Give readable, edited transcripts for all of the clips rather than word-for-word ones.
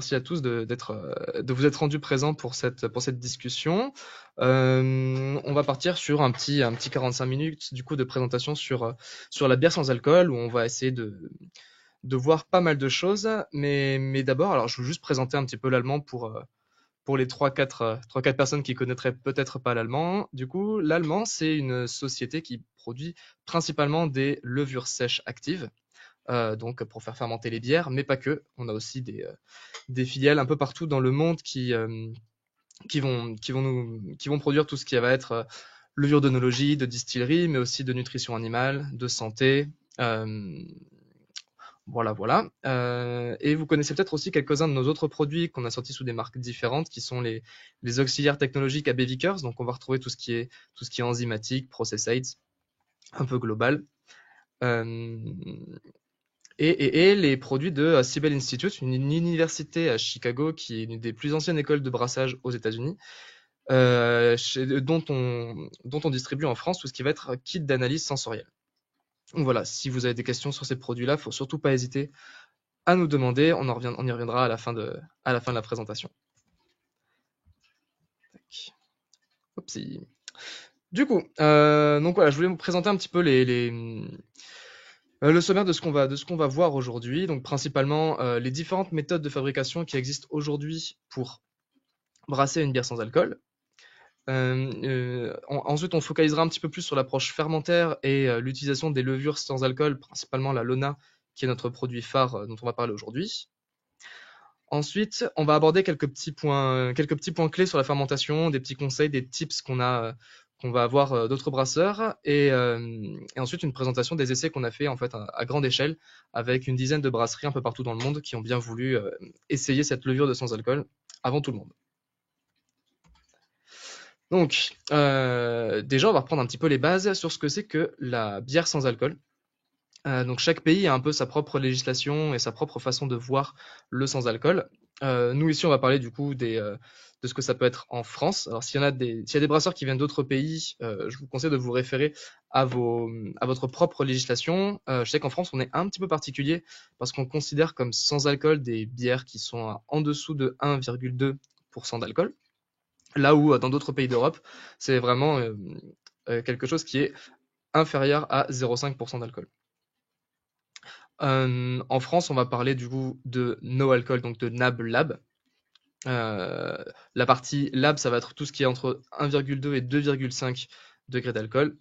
Merci à tous de vous être rendus présents pour cette discussion. On va partir sur un petit 45 minutes du coup de présentation sur la bière sans alcool où on va essayer de voir pas mal de choses. Mais d'abord, alors je veux juste présenter un petit peu l'allemand pour les 3-4 personnes qui connaîtraient peut-être pas l'allemand. Du coup, l'allemand, c'est une société qui produit principalement des levures sèches actives, donc pour faire fermenter les bières, mais pas que. On a aussi des filiales un peu partout dans le monde qui vont produire tout ce qui va être levure d'œnologie, de distillerie, mais aussi de nutrition animale, de santé. Euh, voilà, voilà. Et vous connaissez peut-être aussi quelques-uns de nos autres produits qu'on a sortis sous des marques différentes, qui sont les auxiliaires technologiques AB Vickers. Donc, on va retrouver tout ce qui est enzymatique, process aids, un peu global. Euh, et les produits de Siebel Institute, une université à Chicago qui est une des plus anciennes écoles de brassage aux États-Unis, dont on distribue en France tout ce qui va être kit d'analyse sensorielle. Donc voilà, si vous avez des questions sur ces produits-là, il ne faut surtout pas hésiter à nous demander. On y reviendra à la fin de la présentation. Tac. Oupsie. Du coup, donc voilà, je voulais vous présenter un petit peu le sommaire de ce qu'on va voir aujourd'hui. Donc principalement les différentes méthodes de fabrication qui existent aujourd'hui pour brasser une bière sans alcool. Ensuite, on focalisera un petit peu plus sur l'approche fermentaire et l'utilisation des levures sans alcool, principalement la Lona, qui est notre produit phare dont on va parler aujourd'hui. Ensuite, on va aborder quelques petits points clés sur la fermentation, des petits conseils, des tips qu'on va avoir d'autres brasseurs, et ensuite une présentation des essais qu'on a fait en fait à grande échelle avec une dizaine de brasseries un peu partout dans le monde qui ont bien voulu essayer cette levure de sans alcool avant tout le monde. Donc, déjà, on va reprendre un petit peu les bases sur ce que c'est que la bière sans alcool. Donc, chaque pays a un peu sa propre législation et sa propre façon de voir le sans alcool. Nous, ici, on va parler du coup de ce que ça peut être en France. Alors, s'il y a des brasseurs qui viennent d'autres pays, je vous conseille de vous référer à votre propre législation. Je sais qu'en France, on est un petit peu particulier parce qu'on considère comme sans alcool des bières qui sont en dessous de 1,2% d'alcool. Là où dans d'autres pays d'Europe, c'est vraiment quelque chose qui est inférieur à 0,5% d'alcool. En France, on va parler du coup de no alcool, donc de NAB Lab. La partie Lab, ça va être tout ce qui est entre 1,2 et 2,5 degrés d'alcool.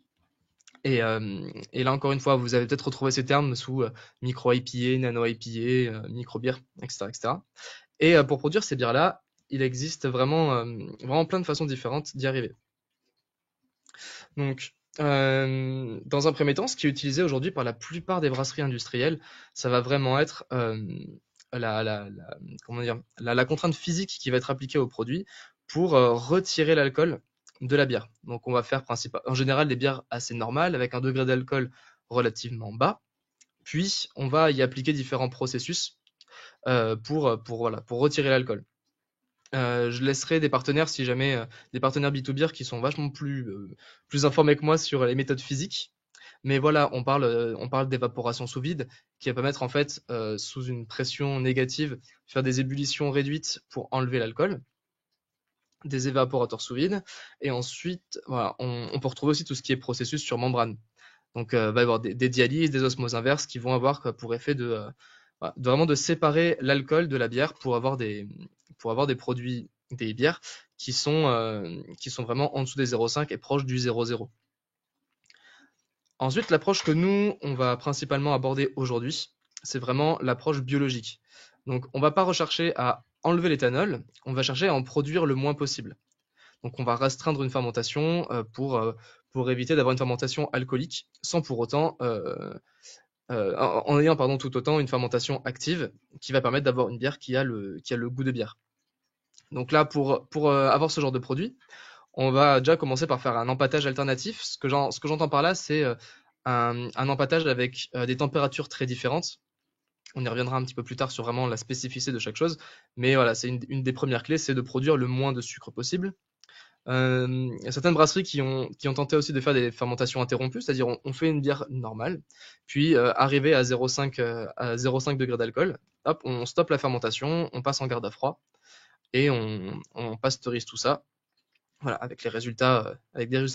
Et là, encore une fois, vous avez peut-être retrouvé ces termes sous micro IPA, nano IPA, micro bière, etc., etc. Et pour produire ces bières-là, il existe vraiment plein de façons différentes d'y arriver. Donc, dans un premier temps, ce qui est utilisé aujourd'hui par la plupart des brasseries industrielles, ça va vraiment être comment dire, la contrainte physique qui va être appliquée au produit pour retirer l'alcool de la bière. Donc, on va faire en général des bières assez normales avec un degré d'alcool relativement bas. Puis, on va y appliquer différents processus pour retirer l'alcool. Je laisserai des partenaires, si jamais, des partenaires B2B qui sont vachement plus informés que moi sur les méthodes physiques. Mais voilà, on parle d'évaporation sous vide, qui va permettre en fait, sous une pression négative, faire des ébullitions réduites pour enlever l'alcool, des évaporateurs sous vide. Et ensuite, voilà, on peut retrouver aussi tout ce qui est processus sur membrane. Donc, il va y avoir des dialyses, des osmoses inverses qui vont avoir pour effet voilà, vraiment de séparer l'alcool de la bière pour avoir des produits, des bières qui sont vraiment en dessous des 0,5 et proches du 0,0. Ensuite, l'approche que nous, on va principalement aborder aujourd'hui, c'est vraiment l'approche biologique. Donc, on ne va pas rechercher à enlever l'éthanol, on va chercher à en produire le moins possible. Donc on va restreindre une fermentation pour éviter d'avoir une fermentation alcoolique sans pour autant en ayant pardon tout autant une fermentation active qui va permettre d'avoir une bière qui a le goût de bière. Donc là pour avoir ce genre de produit, on va déjà commencer par faire un empâtage alternatif. Ce que j'entends par là, c'est un empâtage avec des températures très différentes. On y reviendra un petit peu plus tard sur vraiment la spécificité de chaque chose, mais voilà, c'est une des premières clés, c'est de produire le moins de sucre possible. Il y a certaines brasseries qui ont tenté aussi de faire des fermentations interrompues, c'est-à-dire on fait une bière normale, puis arrivé à 0,5 degrés d'alcool, hop, on stoppe la fermentation, on passe en garde à froid et on pasteurise tout ça, voilà, avec des résultats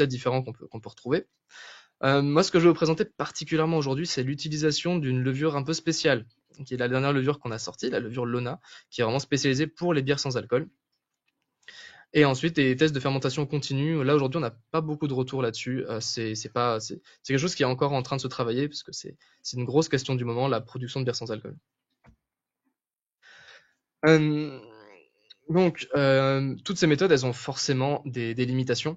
différents qu'on peut retrouver. Moi, ce que je vais vous présenter particulièrement aujourd'hui, c'est l'utilisation d'une levure un peu spéciale, qui est la dernière levure qu'on a sortie, la levure Lona, qui est vraiment spécialisée pour les bières sans alcool. Et ensuite, des tests de fermentation continue. Là, aujourd'hui, on n'a pas beaucoup de retours là-dessus. C'est quelque chose qui est encore en train de se travailler, parce que c'est une grosse question du moment, la production de bières sans alcool. Euh, toutes ces méthodes, elles ont forcément des limitations.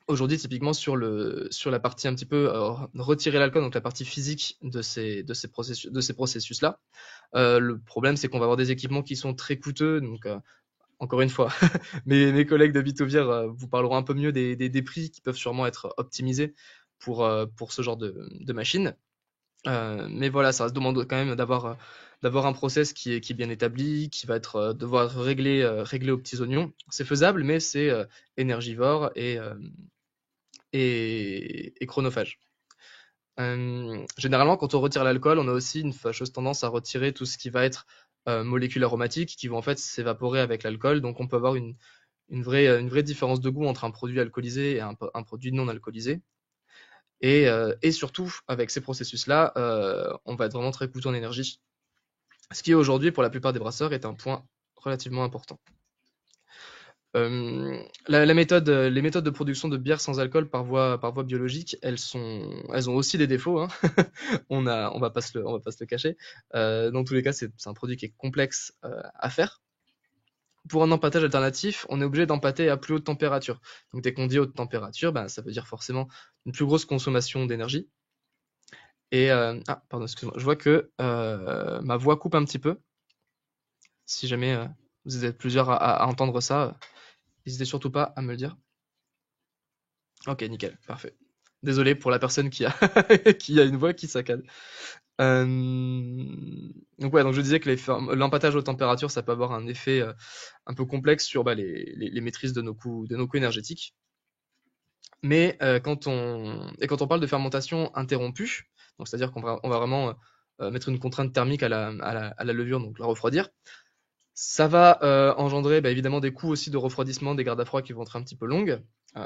Aujourd'hui, typiquement sur la partie un petit peu retirer l'alcool, donc la partie physique de ces processus-là, le problème c'est qu'on va avoir des équipements qui sont très coûteux. Donc encore une fois, mes collègues de Bitovier vous parleront un peu mieux des prix qui peuvent sûrement être optimisés pour ce genre de machine. Mais voilà, ça demande quand même d'avoir un process qui est bien établi, qui va devoir régler aux petits oignons. C'est faisable, mais c'est énergivore et chronophage. Généralement, quand on retire l'alcool, on a aussi une fâcheuse tendance à retirer tout ce qui va être molécules aromatiques qui vont en fait s'évaporer avec l'alcool. Donc on peut avoir une vraie différence de goût entre un produit alcoolisé et un produit non alcoolisé. Et surtout, avec ces processus-là, on va être vraiment très coûteux en énergie. Ce qui aujourd'hui, pour la plupart des brasseurs, est un point relativement important. Les méthodes de production de bière sans alcool par voie biologique, elles ont aussi des défauts, hein. On va pas se le cacher. Dans tous les cas, c'est un produit qui est complexe à faire. Pour un empâtage alternatif, on est obligé d'empâter à plus haute température. Donc dès qu'on dit haute température, ben, ça veut dire forcément une plus grosse consommation d'énergie. Pardon, excuse-moi. Je vois que ma voix coupe un petit peu. Si jamais vous êtes plusieurs à entendre ça, n'hésitez surtout pas à me le dire. Ok, nickel, parfait. Désolé pour la personne qui a, qui a une voix qui saccade. Euh, Donc ouais, donc je disais que l'empâtage aux températures, ça peut avoir un effet un peu complexe sur les maîtrises de nos coûts énergétiques. Mais quand on parle de fermentation interrompue, donc c'est-à-dire qu'on va vraiment mettre une contrainte thermique à la levure, donc la refroidir, ça va engendrer évidemment des coûts aussi de refroidissement des gardes à froid qui vont être un petit peu longues.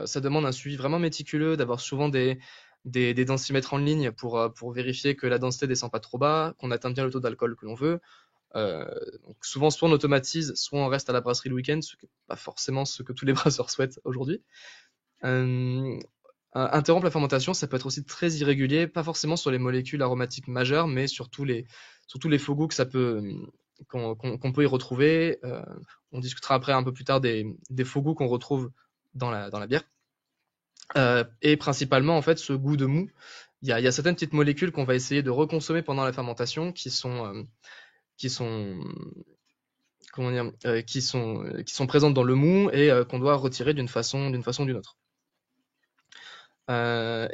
Ça demande un suivi vraiment méticuleux, d'avoir souvent des densimètres en ligne pour vérifier que la densité descend pas trop bas, qu'on atteint bien le taux d'alcool que l'on veut. Euh, donc souvent, soit on automatise, soit on reste à la brasserie le week-end, ce qui n'est pas forcément ce que tous les brasseurs souhaitent aujourd'hui. Euh, Interrompre la fermentation, ça peut être aussi très irrégulier, pas forcément sur les molécules aromatiques majeures, mais sur tous les faux goûts qu'on peut y retrouver. On discutera après un peu plus tard des faux goûts qu'on retrouve dans la bière. Et principalement, en fait, ce goût de mou. Il y a certaines petites molécules qu'on va essayer de reconsommer pendant la fermentation qui sont comment dire, qui sont présentes dans le mou et qu'on doit retirer d'une façon ou d'une autre.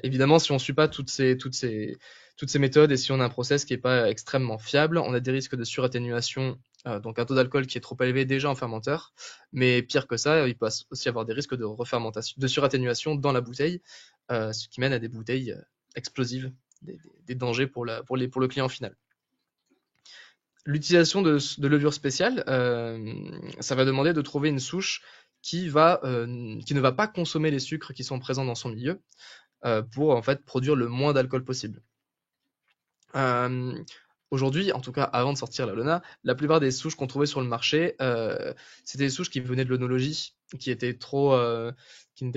Évidemment, si on ne suit pas toutes ces méthodes et si on a un process qui n'est pas extrêmement fiable, on a des risques de suratténuation, donc un taux d'alcool qui est trop élevé déjà en fermenteur. Mais pire que ça, il peut aussi avoir des risques de refermentation, de suratténuation dans la bouteille, ce qui mène à des bouteilles explosives, des dangers pour le client final. L'utilisation de levure spéciale, ça va demander de trouver une souche qui ne va pas consommer les sucres qui sont présents dans son milieu, pour en fait produire le moins d'alcool possible. Euh, Aujourd'hui, en tout cas avant de sortir la Lona, la plupart des souches qu'on trouvait sur le marché, c'était des souches qui venaient de l'œnologie, qui n'étaient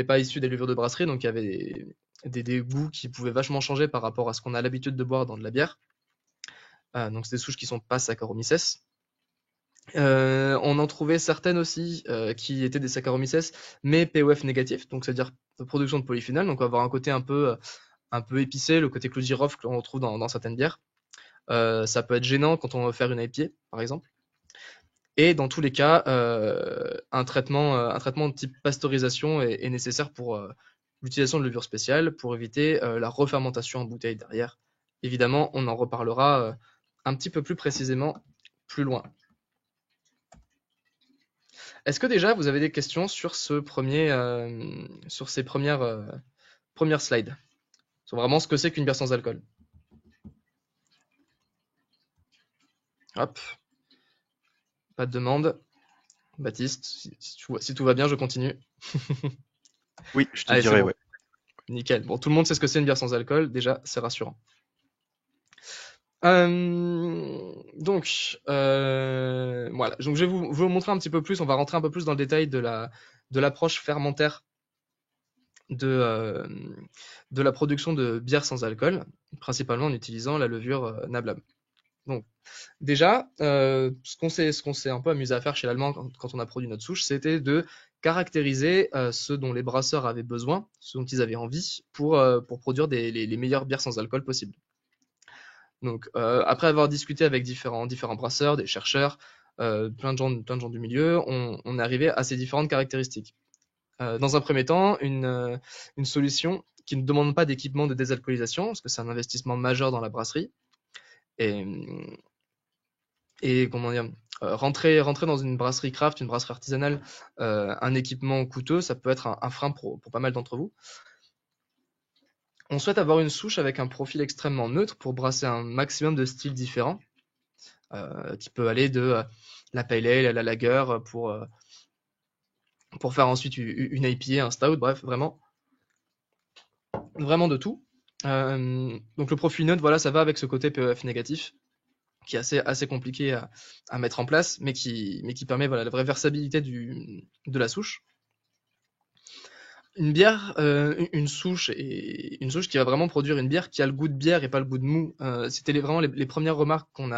pas issues des levures de brasserie, donc il y avait des goûts qui pouvaient vachement changer par rapport à ce qu'on a l'habitude de boire dans de la bière. Donc c'est des souches qui sont pas Saccharomyces. On en trouvait certaines aussi qui étaient des Saccharomyces, mais POF négatifs, donc c'est-à-dire production de polyphénol, donc on va avoir un côté un peu épicé, le côté clou de girofle que l'on retrouve dans certaines bières. Ça peut être gênant quand on veut faire une IPA, par exemple. Et dans tous les cas, un traitement de type pasteurisation est nécessaire pour l'utilisation de levure spéciale pour éviter la refermentation en bouteille derrière. Évidemment, on en reparlera un petit peu plus précisément plus loin. Est-ce que déjà vous avez des questions sur sur ces premières slides? Sur vraiment ce que c'est qu'une bière sans alcool. Hop, pas de demande. Baptiste, si tout va bien, je continue. Oui, je te Allez, c'est dirai, bon. ouais. Nickel. Bon, tout le monde sait ce que c'est une bière sans alcool. Déjà, c'est rassurant. Voilà. Donc, je vais vous montrer un petit peu plus. On va rentrer un peu plus dans le détail de l'approche fermentaire de, de la production de bière sans alcool, principalement en utilisant la levure Nablab. Donc, déjà, ce qu'on s'est un peu amusé à faire chez l'Allemand quand on a produit notre souche, c'était de caractériser ce dont les brasseurs avaient besoin, ce dont ils avaient envie pour produire les meilleures bières sans alcool possibles. Donc, après avoir discuté avec différents brasseurs, des chercheurs, plein de gens du milieu, on est arrivé à ces différentes caractéristiques. Dans un premier temps, une solution qui ne demande pas d'équipement de désalcoolisation, parce que c'est un investissement majeur dans la brasserie. Et, et comment dire, rentrer dans une brasserie craft, une brasserie artisanale, un équipement coûteux, ça peut être un frein pour pas mal d'entre vous. On souhaite avoir une souche avec un profil extrêmement neutre pour brasser un maximum de styles différents, qui peut aller de la pale ale à la lager pour faire ensuite une IPA, un stout, bref, vraiment de tout. Donc le profil neutre, voilà, ça va avec ce côté PEF négatif, qui est assez compliqué à mettre en place, mais qui permet voilà, la vraie versabilité de la souche. Une bière, une souche qui va vraiment produire une bière qui a le goût de bière et pas le goût de mou. C'était vraiment les premières remarques qu'ont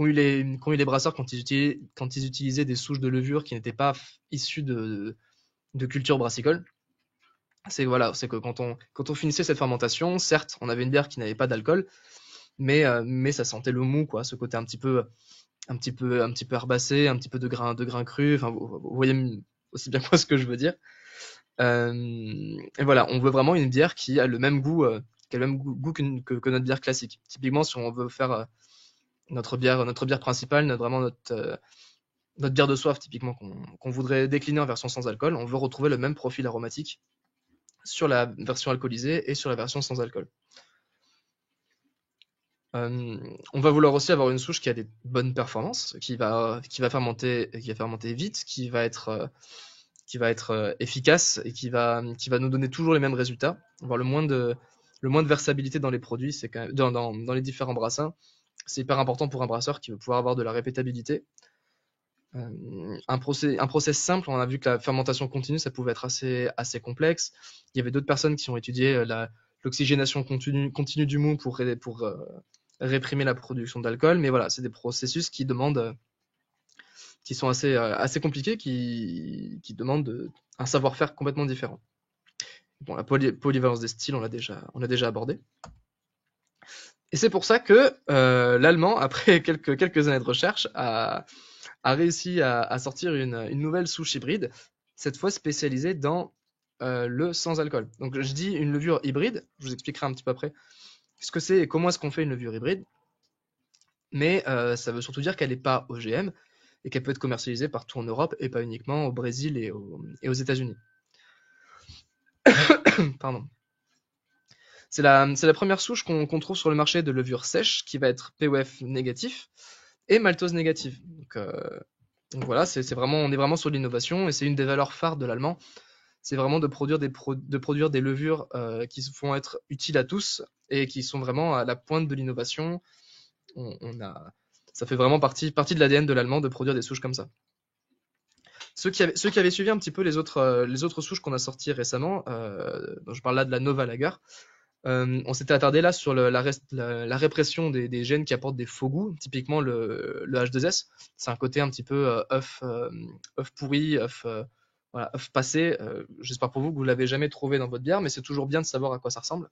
eu les brasseurs quand ils utilisaient des souches de levure qui n'étaient pas issues de culture brassicole. C'est que quand on finissait cette fermentation, certes, on avait une bière qui n'avait pas d'alcool, mais ça sentait le mou, quoi, ce côté un petit peu herbacé, un petit peu de grains crus. Enfin, vous voyez aussi bien quoi ce que je veux dire. Et voilà, on veut vraiment une bière qui a le même goût que notre bière classique. Typiquement, si on veut faire notre bière principale, notre bière de soif, typiquement, qu'on voudrait décliner en version sans alcool, on veut retrouver le même profil aromatique sur la version alcoolisée et sur la version sans alcool. On va vouloir aussi avoir une souche qui a des bonnes performances, qui va fermenter vite, qui va être efficace et qui va nous donner toujours les mêmes résultats, avoir le moins de versabilité dans les produits, c'est quand même, dans les différents brassins. C'est hyper important pour un brasseur qui veut pouvoir avoir de la répétabilité. Un process simple, on a vu que la fermentation continue, ça pouvait être assez complexe. Il y avait d'autres personnes qui ont étudié l'oxygénation continue du mou pour réprimer la production d'alcool, mais voilà, c'est des processus qui sont assez compliqués, qui demandent un savoir-faire complètement différent. Bon, la polyvalence des styles, on l'a déjà abordé. Et c'est pour ça que l'allemand, après quelques années de recherche, a réussi à sortir une nouvelle souche hybride, cette fois spécialisée dans le sans-alcool. Donc je dis une levure hybride, je vous expliquerai un petit peu après ce que c'est et comment est-ce qu'on fait une levure hybride, mais ça veut surtout dire qu'elle n'est pas OGM et qu'elle peut être commercialisée partout en Europe et pas uniquement au Brésil et aux États-Unis. Pardon. C'est la première souche qu'on trouve sur le marché de levure sèche qui va être POF négatif et maltose négative. Donc voilà, on est vraiment sur l'innovation et c'est une des valeurs phares de l'allemand. C'est vraiment de produire des levures qui vont être utiles à tous et qui sont vraiment à la pointe de l'innovation. Ça fait vraiment partie de l'ADN de l'allemand de produire des souches comme ça. Ceux qui avaient suivi un petit peu les autres souches qu'on a sorties récemment, donc je parle là de la Nova Lager, on s'était attardé là sur la répression des gènes qui apportent des faux goûts, typiquement le H2S. C'est un côté un petit peu œuf pourri, voilà, œuf passé. J'espère pour vous que vous l'avez jamais trouvé dans votre bière, mais c'est toujours bien de savoir à quoi ça ressemble.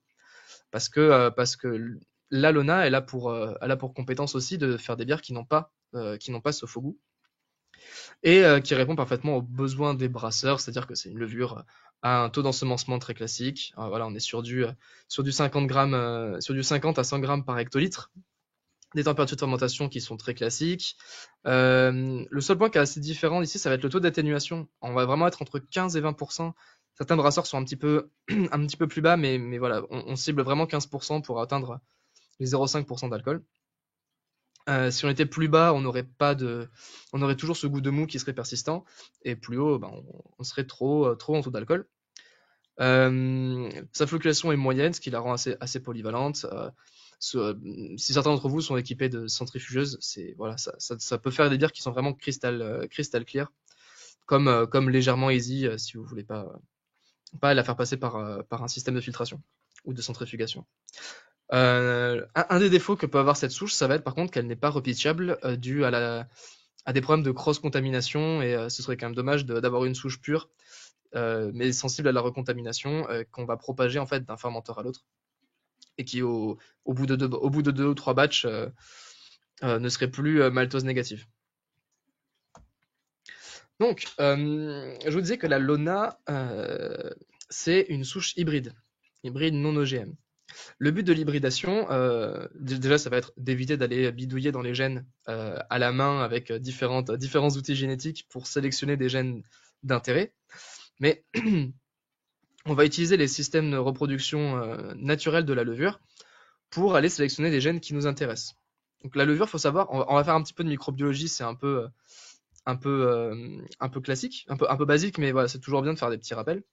Parce que l'Alona, elle a pour compétence aussi de faire des bières qui n'ont pas ce faux goût et qui répond parfaitement aux besoins des brasseurs, c'est-à-dire que c'est une levure à un taux d'ensemencement très classique. Voilà, on est sur du 50 à 100 grammes par hectolitre. des températures de fermentation qui sont très classiques. Le seul point qui est assez différent ici, ça va être le taux d'atténuation. On va vraiment être entre 15 et 20%. Certains brasseurs sont un petit peu, un petit peu plus bas, mais voilà, on cible vraiment 15% pour atteindre les 0,5% d'alcool. Si on était plus bas, on aurait toujours ce goût de mou qui serait persistant, et plus haut, ben, on serait trop en taux d'alcool. Sa fluctuation est moyenne, ce qui la rend assez polyvalente. Si certains d'entre vous sont équipés de centrifugeuses, voilà, ça peut faire des bières qui sont vraiment crystal clear, comme légèrement easy si vous voulez pas la faire passer par un système de filtration ou de centrifugation. Un des défauts que peut avoir cette souche, ça va être par contre qu'elle n'est pas repitchable dû à des problèmes de cross-contamination, et ce serait quand même dommage d'avoir une souche pure mais sensible à la recontamination qu'on va propager en fait d'un fermenteur à l'autre et qui au bout de deux ou trois batchs ne serait plus maltose négative. Donc, je vous disais que la Lona, c'est une souche hybride non OGM. Le but de l'hybridation, déjà, ça va être d'éviter d'aller bidouiller dans les gènes à la main avec différents outils génétiques pour sélectionner des gènes d'intérêt. Mais on va utiliser les systèmes de reproduction naturels de la levure pour aller sélectionner des gènes qui nous intéressent. Donc la levure, faut savoir, on va faire un petit peu de microbiologie, c'est un peu classique, un peu basique, mais voilà, c'est toujours bien de faire des petits rappels.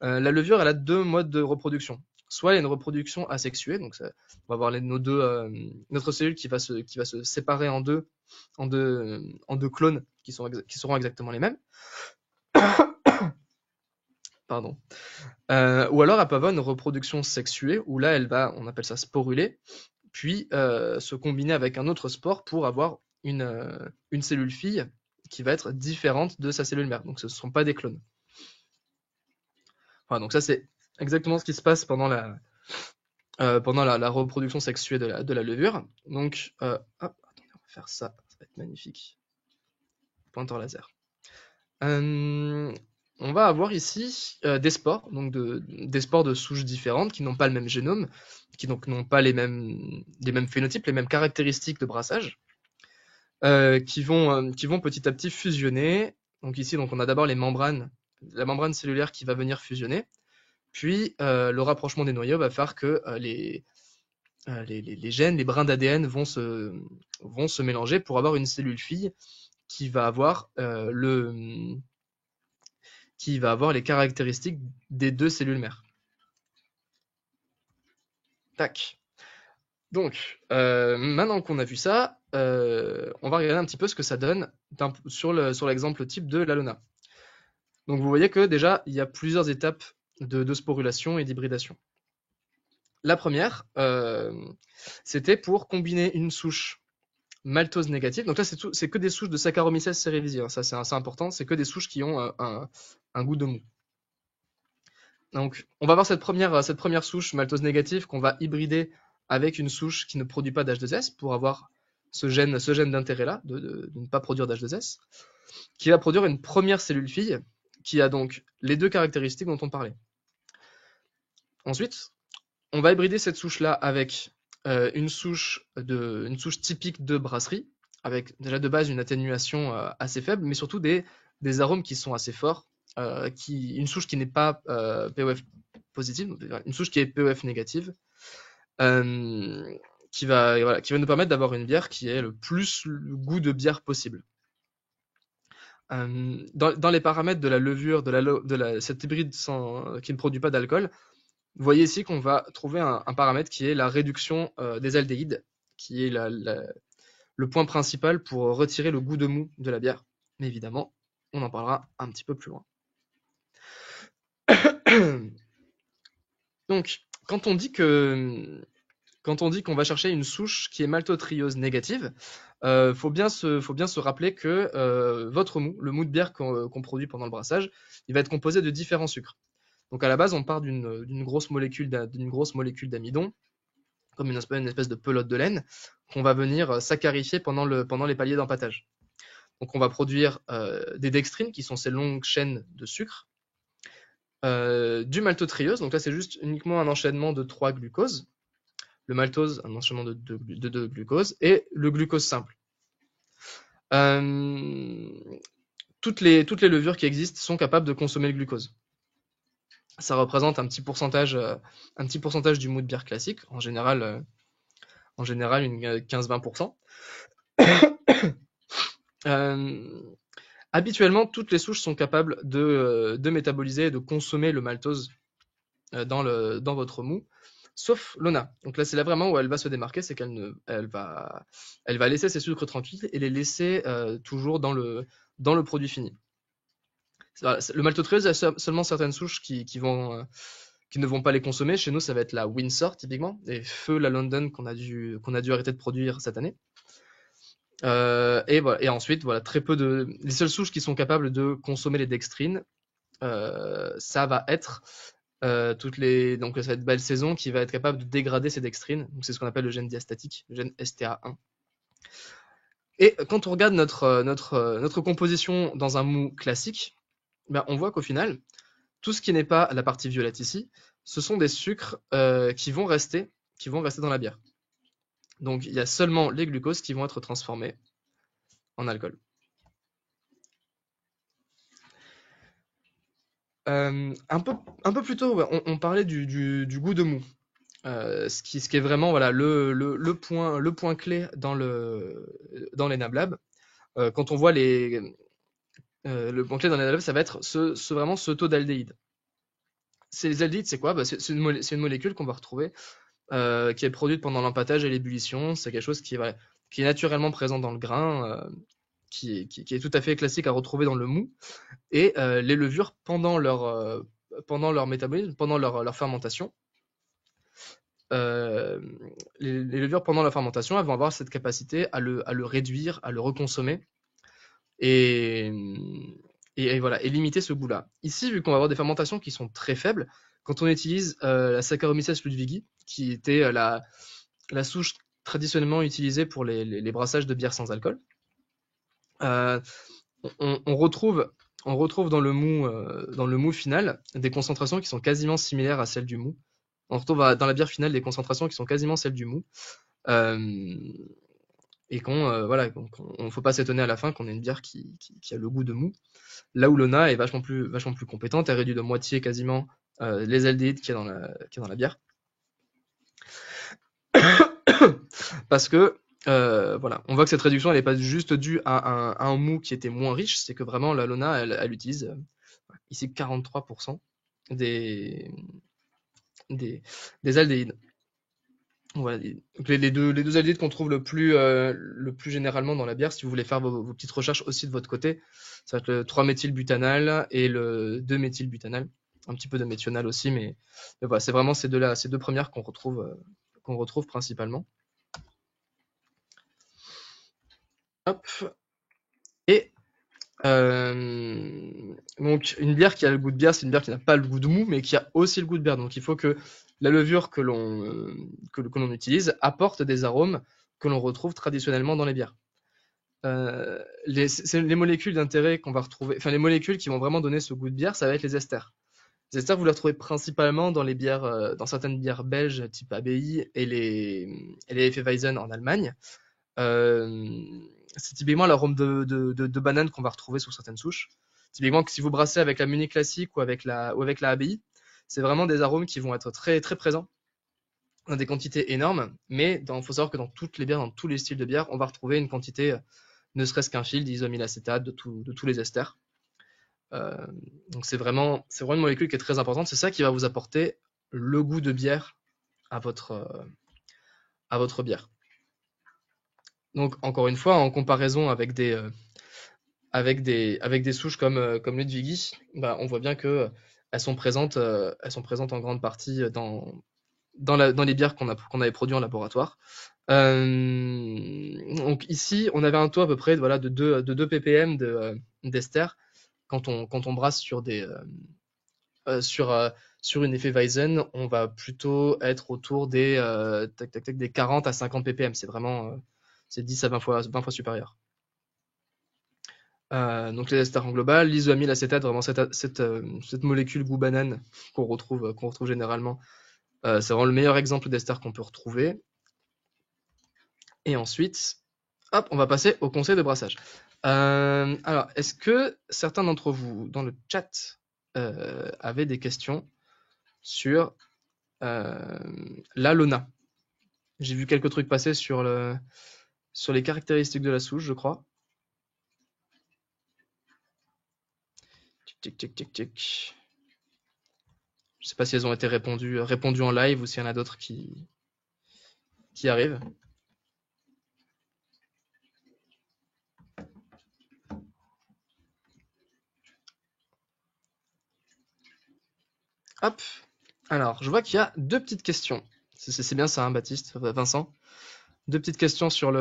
La levure, elle a deux modes de reproduction. Soit il y a une reproduction asexuée, donc on va avoir notre cellule qui va se séparer en deux clones qui seront exactement les mêmes. Pardon. Ou alors elle peut avoir une reproduction sexuée, où là on appelle ça sporuler, puis se combiner avec un autre spore pour avoir une cellule fille qui va être différente de sa cellule mère. Donc ce ne sont pas des clones. Voilà, donc ça c'est exactement ce qui se passe pendant la reproduction sexuée de la levure. Donc, attendez, on va faire ça, ça va être magnifique. Pointeur laser. On va avoir ici des spores, donc des spores de souches différentes qui n'ont pas le même génome, qui donc n'ont pas les mêmes phénotypes, les mêmes caractéristiques de brassage, qui vont petit à petit fusionner. Donc ici, on a d'abord la membrane cellulaire qui va venir fusionner, puis le rapprochement des noyaux va faire que les gènes, les brins d'ADN vont se mélanger pour avoir une cellule fille qui va avoir les caractéristiques des deux cellules mères. Tac. Donc, maintenant qu'on a vu ça, on va regarder un petit peu ce que ça donne sur l'exemple type de la Lona. Donc vous voyez que déjà, il y a plusieurs étapes de sporulation et d'hybridation. La première, c'était pour combiner une souche maltose négative. Donc là, c'est que des souches de Saccharomyces cerevisiae. Hein. Ça, c'est assez important. C'est que des souches qui ont un goût de mou. Donc, on va avoir cette première souche maltose négative qu'on va hybrider avec une souche qui ne produit pas d'H2S pour avoir ce gène d'intérêt-là, de ne pas produire d'H2S, qui va produire une première cellule fille qui a donc les deux caractéristiques dont on parlait. Ensuite, on va hybrider cette souche-là avec une souche typique de brasserie, avec déjà de base une atténuation assez faible, mais surtout des arômes qui sont assez forts, une souche qui n'est pas POF positive, une souche qui est POF négative, qui va nous permettre d'avoir une bière qui ait le plus le goût de bière possible. Dans les paramètres de la levure, cette hybride qui ne produit pas d'alcool, vous voyez ici qu'on va trouver un paramètre qui est la réduction des aldéhydes, qui est le point principal pour retirer le goût de mou de la bière. Mais évidemment, on en parlera un petit peu plus loin. Donc, quand on dit qu'on va chercher une souche qui est maltotriose négative, faut bien se rappeler que votre mou, le mou de bière qu'on produit pendant le brassage, il va être composé de différents sucres. Donc à la base, on part d'une grosse molécule d'amidon, comme une espèce de pelote de laine, qu'on va venir saccarifier pendant les paliers d'empâtage. Donc on va produire des dextrines, qui sont ces longues chaînes de sucre, du maltotriose, donc là c'est juste uniquement un enchaînement de 3 glucoses, le maltose, un enchaînement de glucose, et le glucose simple. Toutes les levures qui existent sont capables de consommer le glucose. Ça représente un petit pourcentage du mou de bière classique, en général une 15-20%. Habituellement, toutes les souches sont capables de métaboliser et de consommer le maltose dans votre mou, sauf l'ONA. Donc là, c'est là vraiment où elle va se démarquer, c'est elle va laisser ses sucres tranquilles et les laisser toujours dans le produit fini. Le maltodextrose, il y a seulement certaines souches qui ne vont pas les consommer. Chez nous, ça va être la Windsor, typiquement, et Feu la London qu'on a dû arrêter de produire cette année. Et voilà. Et ensuite, voilà, les seules souches qui sont capables de consommer les dextrines, ça va être donc ça va être Belle Saison qui va être capable de dégrader ces dextrines. Donc c'est ce qu'on appelle le gène diastatique, le gène STA1. Et quand on regarde notre composition dans un mou classique, ben, on voit qu'au final, tout ce qui n'est pas la partie violette ici, ce sont des sucres qui vont rester dans la bière. Donc il y a seulement les glucoses qui vont être transformés en alcool. Un peu plus tôt, on parlait du goût de mou. Ce qui est vraiment voilà, le point clé dans les NabLab. Quand on voit le point clé dans les NabLab, ça va être vraiment ce taux d'aldéhyde. Les aldéhydes, c'est quoi? C'est une molécule qu'on va retrouver qui est produite pendant l'empâtage et l'ébullition. C'est quelque chose qui est naturellement présent dans le grain, qui est tout à fait classique à retrouver dans le mou. Et les levures, pendant leur métabolisme, pendant leur fermentation, les levures, pendant la fermentation, elles vont avoir cette capacité à le réduire, à le reconsommer et voilà, et limiter ce goût-là. Ici, vu qu'on va avoir des fermentations qui sont très faibles, quand on utilise la Saccharomyces ludwigi, qui était la souche traditionnellement utilisée pour les brassages de bière sans alcool, on retrouve dans le mou final des concentrations qui sont quasiment similaires à celles du mou. On retrouve dans la bière finale des concentrations qui sont quasiment celles du mou. Et voilà, donc on ne faut pas s'étonner à la fin qu'on ait une bière qui a le goût de mou. Là où l'ONA est vachement plus compétente, elle réduit de moitié quasiment les aldéhydes qu'il y a dans la bière. Parce que voilà, on voit que cette réduction elle n'est pas juste due à un mou qui était moins riche, c'est que vraiment la Lona elle utilise ici 43% des aldéhydes. Voilà, donc les deux aldéhydes qu'on trouve le plus généralement dans la bière, si vous voulez faire vos petites recherches aussi de votre côté, ça va être le 3-méthylbutanal et le 2-méthylbutanal, un petit peu de méthional aussi, mais voilà, c'est vraiment ces deux premières qu'on retrouve principalement. Hop. Et donc une bière qui a le goût de bière, c'est une bière qui n'a pas le goût de mou, mais qui a aussi le goût de bière. Donc il faut que la levure que l'on utilise apporte des arômes que l'on retrouve traditionnellement dans les bières. C'est les molécules d'intérêt qu'on va retrouver, enfin les molécules qui vont vraiment donner ce goût de bière, ça va être les esters. Les esters, vous les retrouvez principalement dans les bières, dans certaines bières belges type ABI et les Hefeweizen en Allemagne. C'est typiquement l'arôme de banane qu'on va retrouver sur certaines souches. Typiquement, si vous brassez avec la Munich classique ou avec la ABI, c'est vraiment des arômes qui vont être très très présents dans des quantités énormes. Mais il faut savoir que dans toutes les bières, dans tous les styles de bière, on va retrouver une quantité, ne serait-ce qu'un fil d'isomylacétate de tous les esters. Donc c'est vraiment une molécule qui est très importante. C'est ça qui va vous apporter le goût de bière à votre bière. Donc encore une fois, en comparaison avec des souches comme Ludwigi, bah, on voit bien que elles sont présentes en grande partie dans les bières qu'on avait produites en laboratoire. Donc ici, on avait un taux à peu près de 2 ppm d'ester quand on brasse sur sur une Hefeweizen, on va plutôt être autour des 40 à 50 ppm. C'est vraiment c'est 10 à 20 fois supérieur. Donc les esters en global, l'isoamylacétate, vraiment cette molécule goût banane qu'on retrouve généralement C'est vraiment le meilleur exemple d'ester qu'on peut retrouver. Et ensuite, hop, on va passer au conseil de brassage. Alors, est-ce que certains d'entre vous dans le chat avaient des questions sur la Lona? J'ai vu quelques trucs passer sur les caractéristiques de la souche, je crois. Tic, tic, tic, tic. Je sais pas si elles ont été répondues en live ou s'il y en a d'autres qui arrivent. Hop. Alors, je vois qu'il y a deux petites questions. C'est bien ça, hein, Baptiste, Vincent. Deux petites questions dans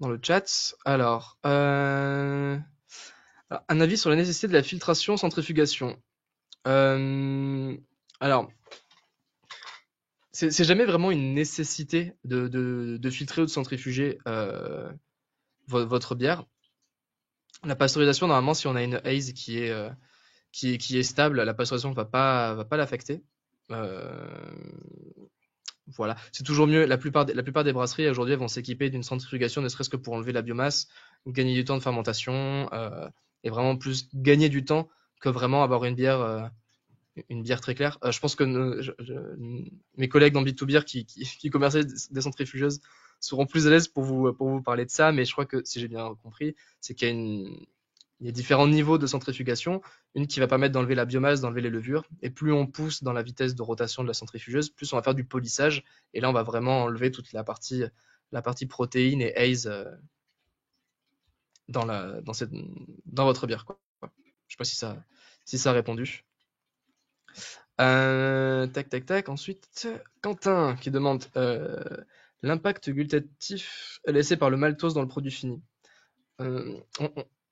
le chat. Alors, un avis sur la nécessité de la filtration centrifugation. Alors, c'est jamais vraiment une nécessité de filtrer ou de centrifuger votre bière. La pasteurisation, normalement, si on a une haze qui est stable, la pasteurisation ne va pas l'affecter. Voilà, c'est toujours mieux. La plupart des brasseries aujourd'hui vont s'équiper d'une centrifugation, ne serait-ce que pour enlever la biomasse, gagner du temps de fermentation, et vraiment plus gagner du temps que vraiment avoir une bière très claire. Je pense que mes collègues dans Bit2Beer qui commercialisent des centrifugeuses seront plus à l'aise pour vous parler de ça, mais je crois que si j'ai bien compris, c'est qu'il y a il y a différents niveaux de centrifugation. Une qui va permettre d'enlever la biomasse, d'enlever les levures. Et plus on pousse dans la vitesse de rotation de la centrifugeuse, plus on va faire du polissage. Et là, on va vraiment enlever toute la partie protéines et haze dans votre bière, quoi. Je sais pas si ça a répondu. Tac, tac, tac. Ensuite, Quentin qui demande l'impact gustatif laissé par le maltose dans le produit fini.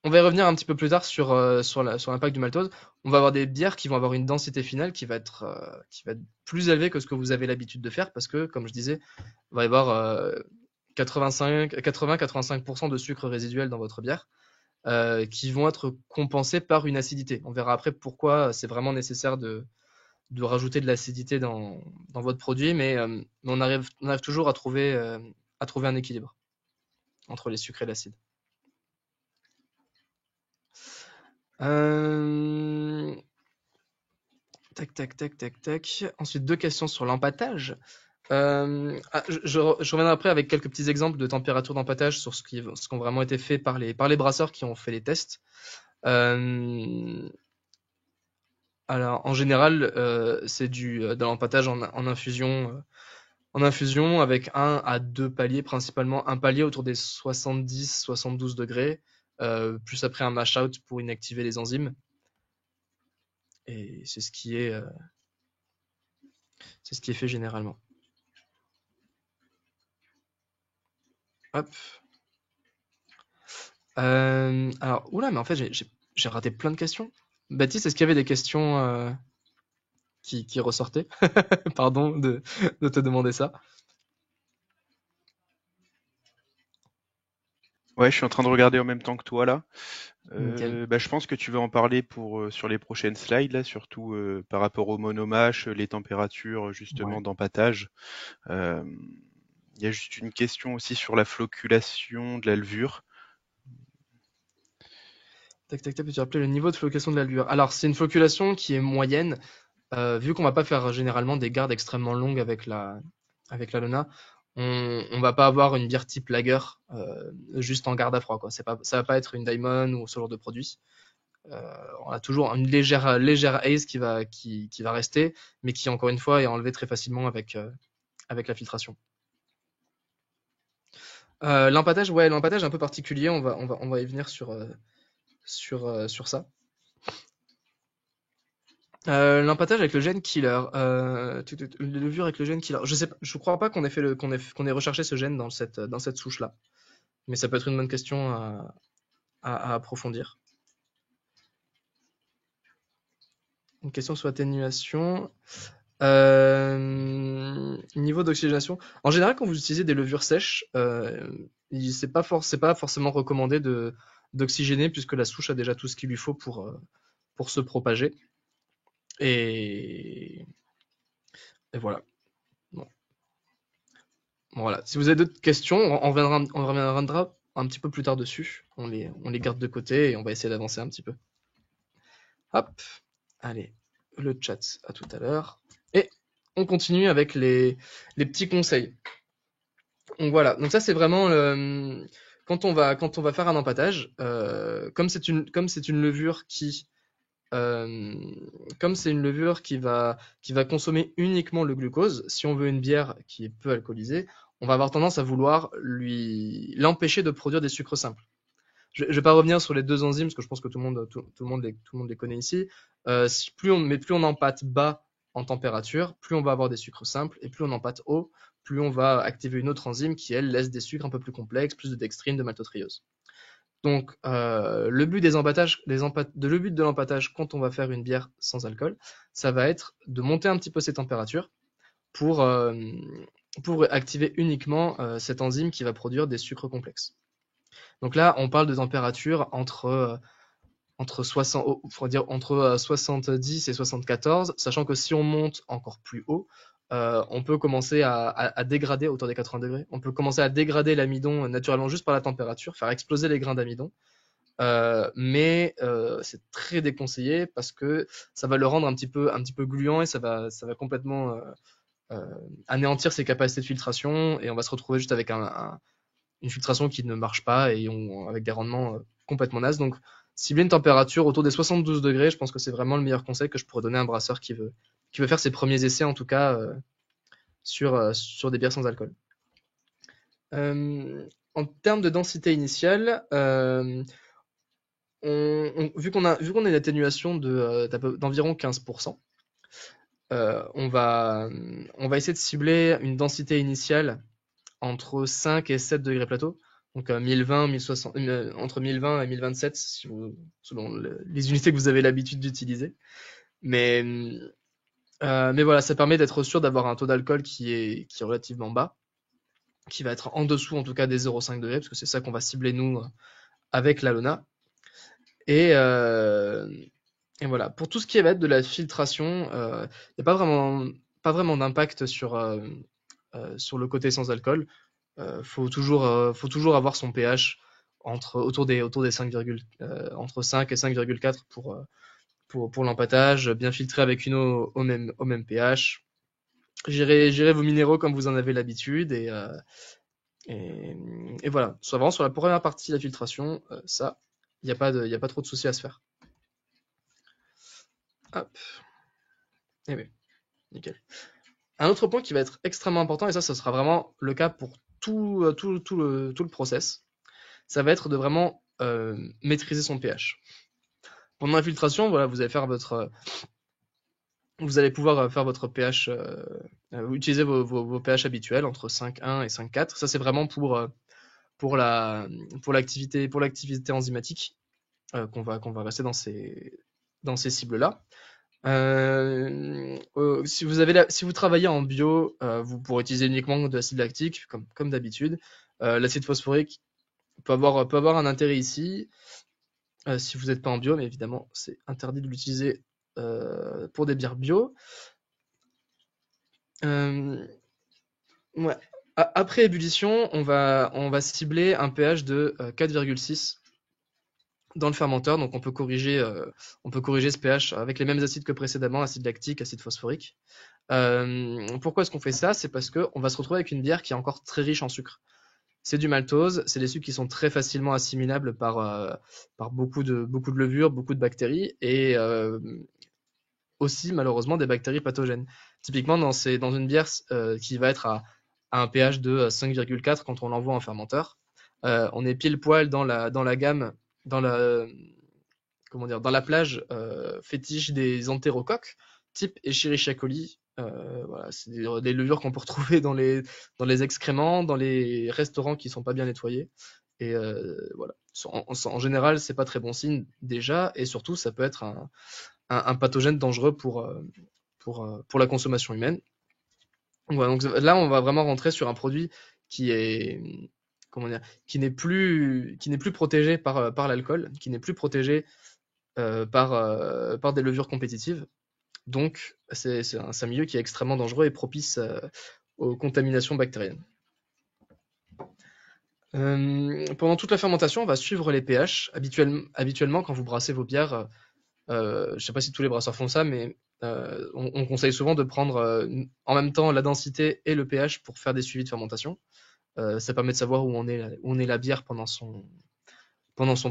On va y revenir un petit peu plus tard sur l'impact du maltose. On va avoir des bières qui vont avoir une densité finale qui va être plus élevée que ce que vous avez l'habitude de faire parce que, comme je disais, il va y avoir 80-85% de sucre résiduel dans votre bière qui vont être compensés par une acidité. On verra après pourquoi c'est vraiment nécessaire de rajouter de l'acidité dans votre produit, mais on arrive toujours à trouver un équilibre entre les sucres et l'acide. Tac, tac, tac, tac, tac. Ensuite, deux questions sur l'empâtage. Je reviendrai après avec quelques petits exemples de température d'empâtage sur ce qui ont vraiment été faits par les brasseurs qui ont fait les tests. Alors, en général, c'est de l'empâtage en infusion avec 1 à 2 paliers, principalement un palier autour des 70-72 degrés, plus après un mash out pour inactiver les enzymes. Et c'est ce qui est fait généralement. Hop. Alors, oula, mais en fait, j'ai raté plein de questions. Baptiste, est-ce qu'il y avait des questions qui ressortaient? Pardon de te demander ça. Ouais, je suis en train de regarder en même temps que toi là. Nickel. Je pense que tu vas en parler sur les prochaines slides là, surtout par rapport au monomash, les températures Ouais. justement d'empâtage. Euh, Il y a juste une question aussi sur la flocculation de la levure. Tac, tac, tac, peux-tu rappeler le niveau de floculation de la levure? Alors, c'est une floculation qui est moyenne, vu qu'on va pas faire généralement des gardes extrêmement longues avec la Lona, on va pas avoir une bière type lager juste en garde à froid, quoi. Ça va pas être une Diamond ou ce genre de produit. On a toujours une légère haze qui va rester, mais qui encore une fois est enlevée très facilement avec la filtration. L'empâtage, ouais, l'empâtage est un peu particulier. On va y venir sur ça. L'empâtage avec le gène killer. Les levures avec le gène killer. Je sais pas, je crois pas qu'on ait recherché ce gène dans cette souche-là. Mais ça peut être une bonne question à approfondir. Une question sur l'atténuation. Niveau d'oxygénation. En général, quand vous utilisez des levures sèches, c'est pas forcément recommandé d'oxygéner puisque la souche a déjà tout ce qu'il lui faut pour se propager. Et Et voilà. Bon. Bon, voilà. Si vous avez d'autres questions, on reviendra un petit peu plus tard dessus. On les garde de côté et on va essayer d'avancer un petit peu. Hop. Allez, le chat, à tout à l'heure. Et on continue avec les petits conseils. Donc voilà, donc ça c'est vraiment quand on va faire un empâtage, comme c'est une levure euh, comme c'est une levure qui va consommer uniquement le glucose, si on veut une bière qui est peu alcoolisée, on va avoir tendance à vouloir l'empêcher de produire des sucres simples. Je vais pas revenir sur les deux enzymes parce que je pense que tout le monde les connaît ici. Plus on empâte bas en température, plus on va avoir des sucres simples et plus on empâte haut, plus on va activer une autre enzyme qui elle laisse des sucres un peu plus complexes, plus de dextrine, de maltotriose. Donc le but le but de l'empâtage quand on va faire une bière sans alcool, ça va être de monter un petit peu ses températures pour euh, pour activer uniquement cette enzyme qui va produire des sucres complexes. Donc là, on parle de température entre 60, faut dire entre 70 et 74, sachant que si on monte encore plus haut, on peut commencer à dégrader autour des 80 degrés. On peut commencer à dégrader l'amidon naturellement juste par la température, faire exploser les grains d'amidon. Mais c'est très déconseillé parce que ça va le rendre un petit peu gluant et ça va complètement anéantir ses capacités de filtration et on va se retrouver juste avec une filtration qui ne marche pas et avec des rendements complètement nazes. Donc, cibler une température autour des 72 degrés, je pense que c'est vraiment le meilleur conseil que je pourrais donner à un brasseur qui veut faire ses premiers essais, en tout cas, sur des bières sans alcool. En termes de densité initiale, vu qu'on a une atténuation d'environ 15%, on va essayer de cibler une densité initiale entre 5 et 7 degrés plateau. Donc 1020, 1060, entre 1020 et 1027, selon les unités que vous avez l'habitude d'utiliser. Mais, mais voilà, ça permet d'être sûr d'avoir un taux d'alcool qui est relativement bas, qui va être en dessous en tout cas des 0,5 degrés, parce que c'est ça qu'on va cibler nous avec l'Alona. Et, euh, et voilà, pour tout ce qui va être de la filtration, il n'y a pas vraiment d'impact sur le côté sans alcool. Faut toujours avoir son pH autour des 5, entre 5 et 5,4 pour l'empâtage, bien filtré avec une eau au même pH. Gérez vos minéraux comme vous en avez l'habitude et, et voilà. Soit vraiment sur la première partie de la filtration, ça, y a pas trop de soucis à se faire. Hop, et oui, nickel. Un autre point qui va être extrêmement important, et ça sera vraiment le cas pour tout le process, ça va être de vraiment maîtriser son pH. Pendant l'infiltration, voilà, vous allez pouvoir faire votre pH, utiliser vos pH habituels entre 5,1 et 5,4. Ça, c'est vraiment pour la, pour l'activité enzymatique qu'on va rester dans ces cibles-là. Si vous travaillez en bio, vous pourrez utiliser uniquement de l'acide lactique, comme d'habitude. L'acide phosphorique peut avoir un intérêt ici, si vous n'êtes pas en bio, mais évidemment, c'est interdit de l'utiliser pour des bières bio. Euh, ouais. Après ébullition, on va cibler un pH de 4,6 dans le fermenteur, donc on peut corriger ce pH avec les mêmes acides que précédemment, acide lactique, acide phosphorique. Pourquoi est-ce qu'on fait ça? C'est parce qu'on va se retrouver avec une bière qui est encore très riche en sucre. C'est du maltose, c'est des sucres qui sont très facilement assimilables par beaucoup de levures, beaucoup de bactéries et aussi malheureusement des bactéries pathogènes. Typiquement dans une bière qui va être à un pH de 5,4 quand on l'envoie en fermenteur, on est pile poil dans la gamme, dans la, comment dire, dans la plage fétiche des entérocoques, type Escherichia coli. Voilà, c'est des levures qu'on peut retrouver dans les excréments, dans les restaurants qui sont pas bien nettoyés. Et voilà. En général, c'est pas très bon signe déjà, et surtout, ça peut être un pathogène dangereux pour la consommation humaine. Voilà, donc là, on va vraiment rentrer sur un produit qui est, comment dire, qui n'est plus protégé par l'alcool, qui n'est plus protégé par des levures compétitives. Donc, c'est un milieu qui est extrêmement dangereux et propice aux contaminations bactériennes. Pendant toute la fermentation, on va suivre les pH. Habituellement, quand vous brassez vos bières, je ne sais pas si tous les brasseurs font ça, mais on conseille souvent de prendre en même temps la densité et le pH pour faire des suivis de fermentation. Ça permet de savoir où on est la bière pendant son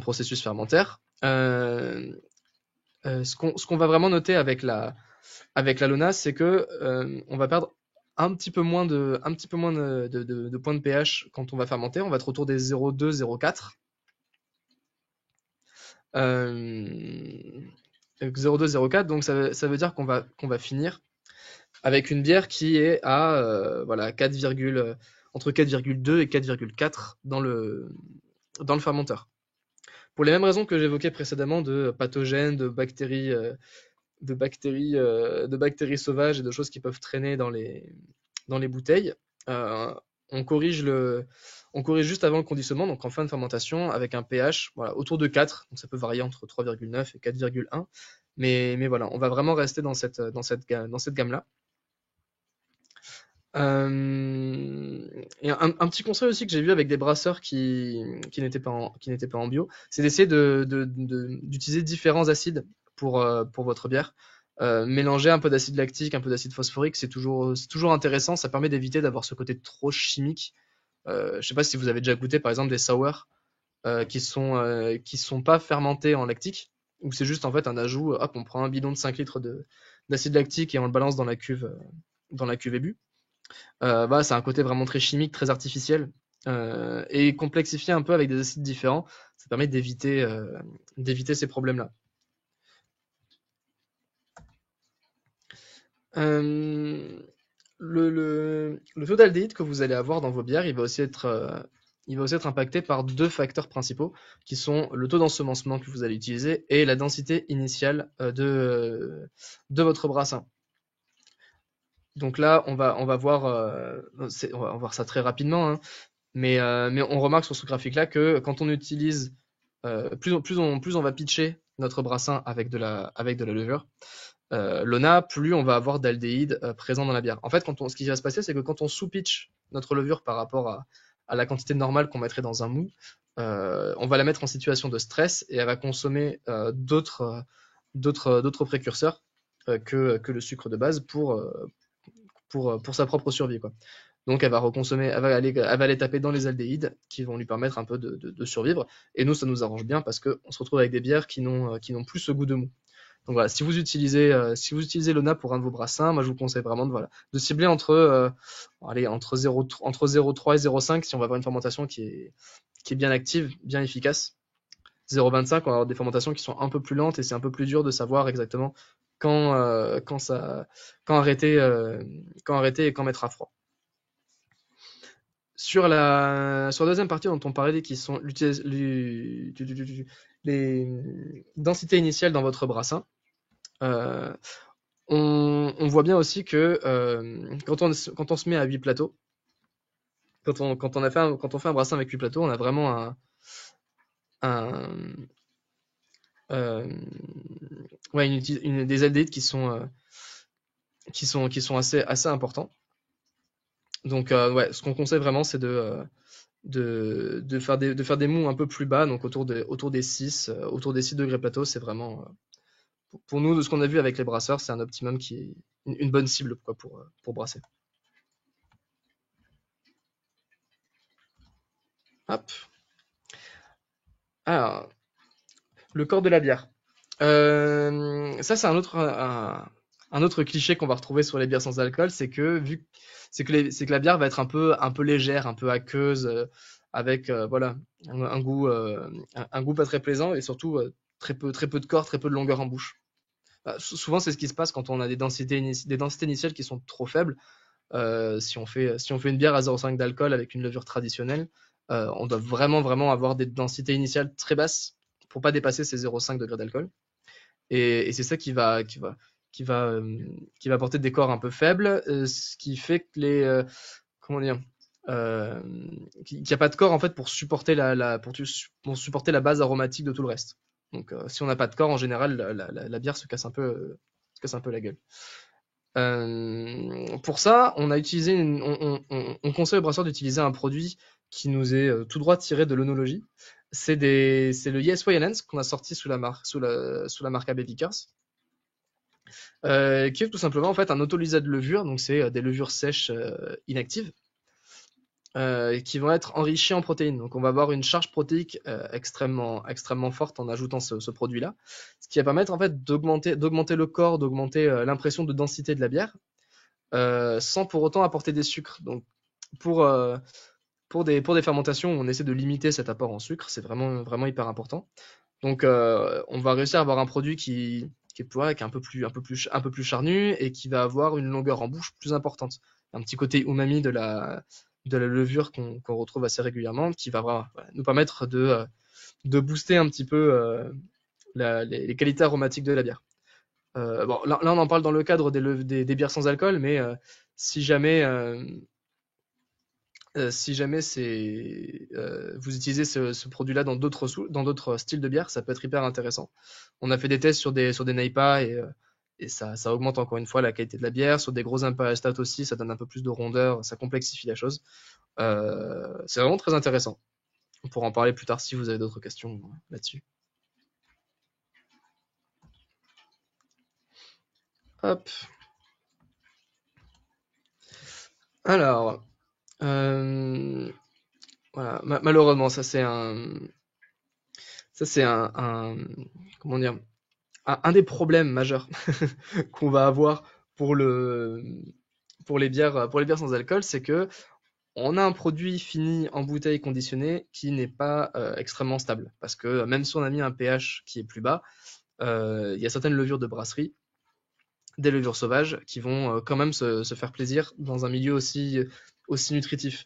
processus fermentaire. Ce qu'on va vraiment noter avec la Lona, c'est que on va perdre un petit peu moins de points de pH quand on va fermenter. On va être autour des 0,2, 0,4. 0,2, 0,4. Donc ça veut dire qu'on va finir avec une bière qui est à voilà, entre 4,2 et 4,4 dans le fermenteur. Pour les mêmes raisons que j'évoquais précédemment de pathogènes, de bactéries sauvages et de choses qui peuvent traîner dans les bouteilles. Euh, on, corrige on corrige juste avant le conditionnement, donc en fin de fermentation, avec un pH voilà, autour de 4, donc ça peut varier entre 3,9 et 4,1. Mais voilà, on va vraiment rester dans cette gamme-là. Et un petit conseil aussi que j'ai vu avec des brasseurs qui n'étaient pas en bio, c'est d'essayer d'utiliser différents acides pour votre bière. Mélanger un peu d'acide lactique, un peu d'acide phosphorique, c'est toujours intéressant. Ça permet d'éviter d'avoir ce côté trop chimique. Je sais pas si vous avez déjà goûté par exemple des sours qui sont pas fermentés en lactique, ou c'est juste en fait un ajout. Hop, on prend un bidon de 5 litres d'acide lactique et on le balance dans la cuve ébue. Bah, c'est un côté vraiment très chimique, très artificiel, et complexifié un peu avec des acides différents, ça permet d'éviter ces problèmes-là. Euh, le taux d'aldéhyde que vous allez avoir dans vos bières, il va aussi être impacté par deux facteurs principaux, qui sont le taux d'ensemencement que vous allez utiliser et la densité initiale de votre brassin. Donc là, on va voir ça très rapidement, hein. Mais on remarque sur ce graphique-là que quand on utilise, plus on va pitcher notre brassin avec de la levure, Lona, plus on va avoir d'aldéhyde présent dans la bière. En fait, ce qui va se passer, c'est que quand on sous-pitch notre levure par rapport à la quantité normale qu'on mettrait dans un mou, on va la mettre en situation de stress et elle va consommer d'autres précurseurs que le sucre de base pour sa propre survie, quoi. Donc elle va reconsommer, elle va aller taper dans les aldéhydes qui vont lui permettre un peu de survivre. Et nous, ça nous arrange bien parce qu'on se retrouve avec des bières qui n'ont plus ce goût de mou. Donc voilà, si vous utilisez l'ONA pour un de vos brassins, moi je vous conseille vraiment de cibler entre 0,3 et 0,5 si on va avoir une fermentation qui est bien active, bien efficace. 0,25, on va avoir des fermentations qui sont un peu plus lentes et c'est un peu plus dur de savoir exactement quand, euh, quand, ça, quand, arrêter, quand arrêter et quand mettre à froid. Sur la deuxième partie dont on parlait, qui sont les densités initiales dans votre brassin, euh, on voit bien aussi que quand on se met à 8 plateaux, quand on fait un brassin avec 8 plateaux, on a vraiment un euh, ouais, des aldéhydes qui sont assez importants. Donc ouais, ce qu'on conseille vraiment, c'est de faire des mous un peu plus bas, donc autour des 6 degrés plateau, c'est vraiment, pour nous, de ce qu'on a vu avec les brasseurs, c'est un optimum qui est une bonne cible quoi, pour brasser. Hop. Alors, le corps de la bière. Ça, c'est un autre cliché qu'on va retrouver sur les bières sans alcool, c'est que la bière va être un peu légère, un peu aqueuse, avec voilà un goût pas très plaisant et surtout très peu de corps, très peu de longueur en bouche. Bah, souvent, c'est ce qui se passe quand on a des densités initiales qui sont trop faibles. Si on fait une bière à 0,5 d'alcool avec une levure traditionnelle, on doit vraiment avoir des densités initiales très basses pour pas dépasser ces 0,5 degrés d'alcool. Et c'est ça qui va apporter des corps un peu faibles, ce qui fait que comment dire, euh, qu'il n'y a pas de corps en fait pour supporter pour supporter la base aromatique de tout le reste. Donc si on n'a pas de corps, en général, la bière se casse casse un peu la gueule. Pour ça, on a utilisé on conseille aux brasseurs d'utiliser un produit qui nous est tout droit tiré de l'œnologie. C'est le Yes Way qu'on a sorti sous la marque AB Vickers, qui est tout simplement en fait un autolysat de levure, donc c'est des levures sèches inactives. Qui vont être enrichis en protéines. Donc on va avoir une charge protéique extrêmement forte en ajoutant ce produit-là, ce qui va permettre en fait d'augmenter le corps, d'augmenter l'impression de densité de la bière, sans pour autant apporter des sucres. Donc pour des fermentations où on essaie de limiter cet apport en sucre, c'est vraiment hyper important. Donc on va réussir à avoir un produit qui est un peu plus charnu et qui va avoir une longueur en bouche plus importante. Un petit côté umami de la levure qu'on retrouve assez régulièrement, qui va voilà, nous permettre de booster un petit peu les qualités aromatiques de la bière. Bon, là, on en parle dans le cadre des bières sans alcool, mais si jamais vous utilisez ce produit-là dans d'autres styles de bière, ça peut être hyper intéressant. On a fait des tests sur des NEIPA et ça augmente encore une fois la qualité de la bière. Sur des gros Imperial Stout aussi, ça donne un peu plus de rondeur, ça complexifie la chose. C'est vraiment très intéressant. On pourra en parler plus tard si vous avez d'autres questions là-dessus. Hop. Alors, voilà. Malheureusement, ça c'est comment dire, un des problèmes majeurs qu'on va avoir pour les bières sans alcool, c'est que on a un produit fini en bouteille conditionnée qui n'est pas extrêmement stable. Parce que même si on a mis un pH qui est plus bas, il y a certaines levures de brasserie, des levures sauvages, qui vont quand même se faire plaisir dans un milieu aussi nutritif.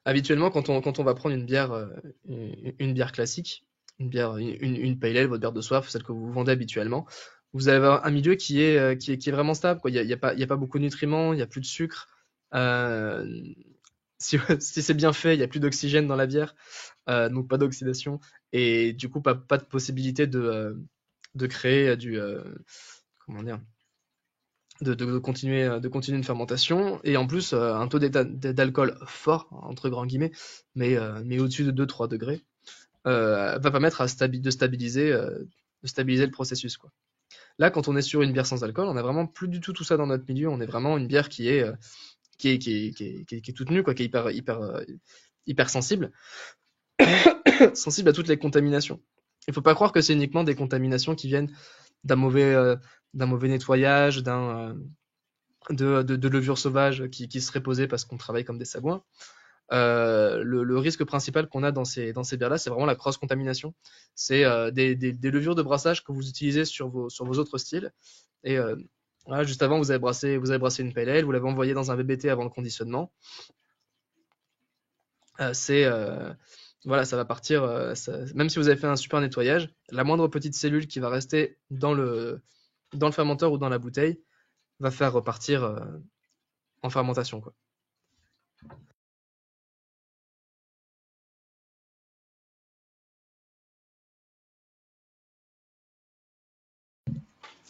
Habituellement, quand on va prendre une bière classique, une pale ale, votre bière de soif, celle que vous vendez habituellement, vous allez avoir un milieu qui est vraiment stable, quoi. Il y a pas beaucoup de nutriments, il y a plus de sucre. Euh, si c'est bien fait, il y a plus d'oxygène dans la bière, donc pas d'oxydation, et du coup pas de possibilité de créer comment dire, de continuer une fermentation, et en plus un taux d'alcool fort entre grands guillemets, mais au-dessus de 2-3 degrés, va permettre de stabiliser le processus, quoi. Là, quand on est sur une bière sans alcool, on a vraiment plus du tout ça dans notre milieu. On est vraiment une bière qui est toute nue, quoi, qui est hyper sensible, sensible à toutes les contaminations. Il faut pas croire que c'est uniquement des contaminations qui viennent d'un mauvais nettoyage, de levure sauvage qui serait posée parce qu'on travaille comme des sagouins. Le risque principal qu'on a dans ces bières-là, c'est vraiment la cross-contamination. C'est des levures de brassage que vous utilisez sur vos autres styles. Et voilà, juste avant, vous avez brassé une pale ale, vous l'avez envoyé dans un VBT avant le conditionnement. Voilà, ça va partir. Même si vous avez fait un super nettoyage, la moindre petite cellule qui va rester dans le fermenteur ou dans la bouteille va faire repartir en fermentation, quoi.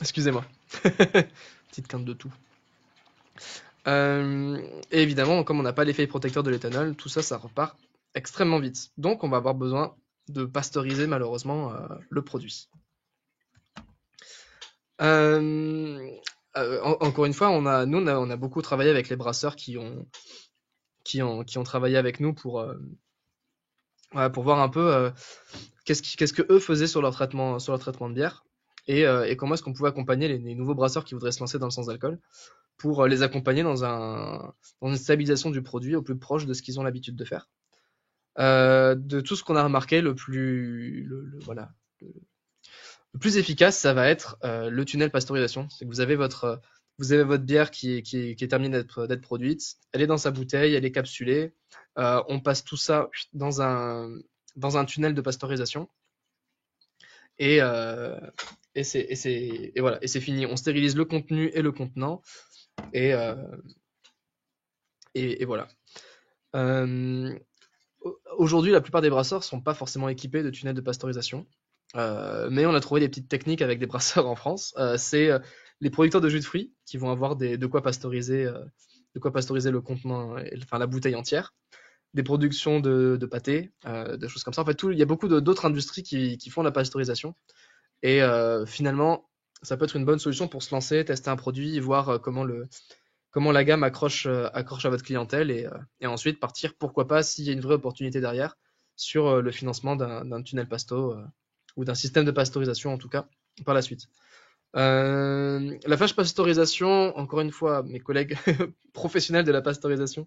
Excusez-moi. Petite quinte de tout. Et évidemment, comme on n'a pas l'effet protecteur de l'éthanol, tout ça, ça repart extrêmement vite. Donc, on va avoir besoin de pasteuriser malheureusement le produit. Encore une fois, on a beaucoup travaillé avec les brasseurs qui ont travaillé avec nous pour voir un peu qu'est-ce que eux faisaient sur leur traitement de bière, et comment est-ce qu'on pouvait accompagner les nouveaux brasseurs qui voudraient se lancer dans le sans alcool, pour les accompagner dans une stabilisation du produit au plus proche de ce qu'ils ont l'habitude de faire. De tout ce qu'on a remarqué, le plus efficace, ça va être le tunnel pasteurisation. C'est que vous avez votre bière qui est terminée d'être produite, elle est dans sa bouteille, elle est capsulée, on passe tout ça dans un tunnel de pasteurisation, et voilà, et c'est fini. On stérilise le contenu et le contenant, et voilà. Aujourd'hui, la plupart des brasseurs sont pas forcément équipés de tunnels de pasteurisation. Mais on a trouvé des petites techniques avec des brasseurs en France. C'est les producteurs de jus de fruits qui vont avoir de quoi pasteuriser le contenant, enfin la bouteille entière. Des productions de pâté, des choses comme ça. En fait, il y a beaucoup d'autres industries qui font la pasteurisation. Et finalement, ça peut être une bonne solution pour se lancer, tester un produit, voir comment la gamme accroche à votre clientèle et ensuite partir, pourquoi pas, s'il y a une vraie opportunité derrière, sur le financement d'un tunnel pasto ou d'un système de pasteurisation en tout cas par la suite. La flash pasteurisation, encore une fois, mes collègues professionnels de la pasteurisation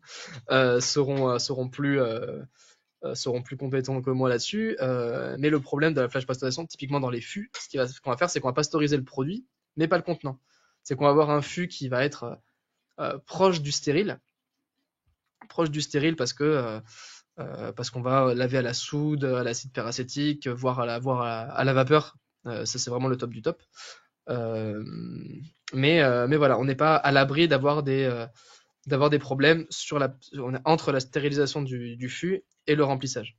seront plus compétents que moi là-dessus. Mais le problème de la flash pasteurisation, typiquement dans les fûts, ce qu'on va faire, c'est qu'on va pasteuriser le produit, mais pas le contenant. C'est qu'on va avoir un fût qui va être proche du stérile, parce qu'on va laver à la soude, à l'acide peracétique, voire à la vapeur. Ça, c'est vraiment le top du top. Euh, mais voilà, on n'est pas à l'abri d'avoir des problèmes entre la stérilisation du fût et le remplissage.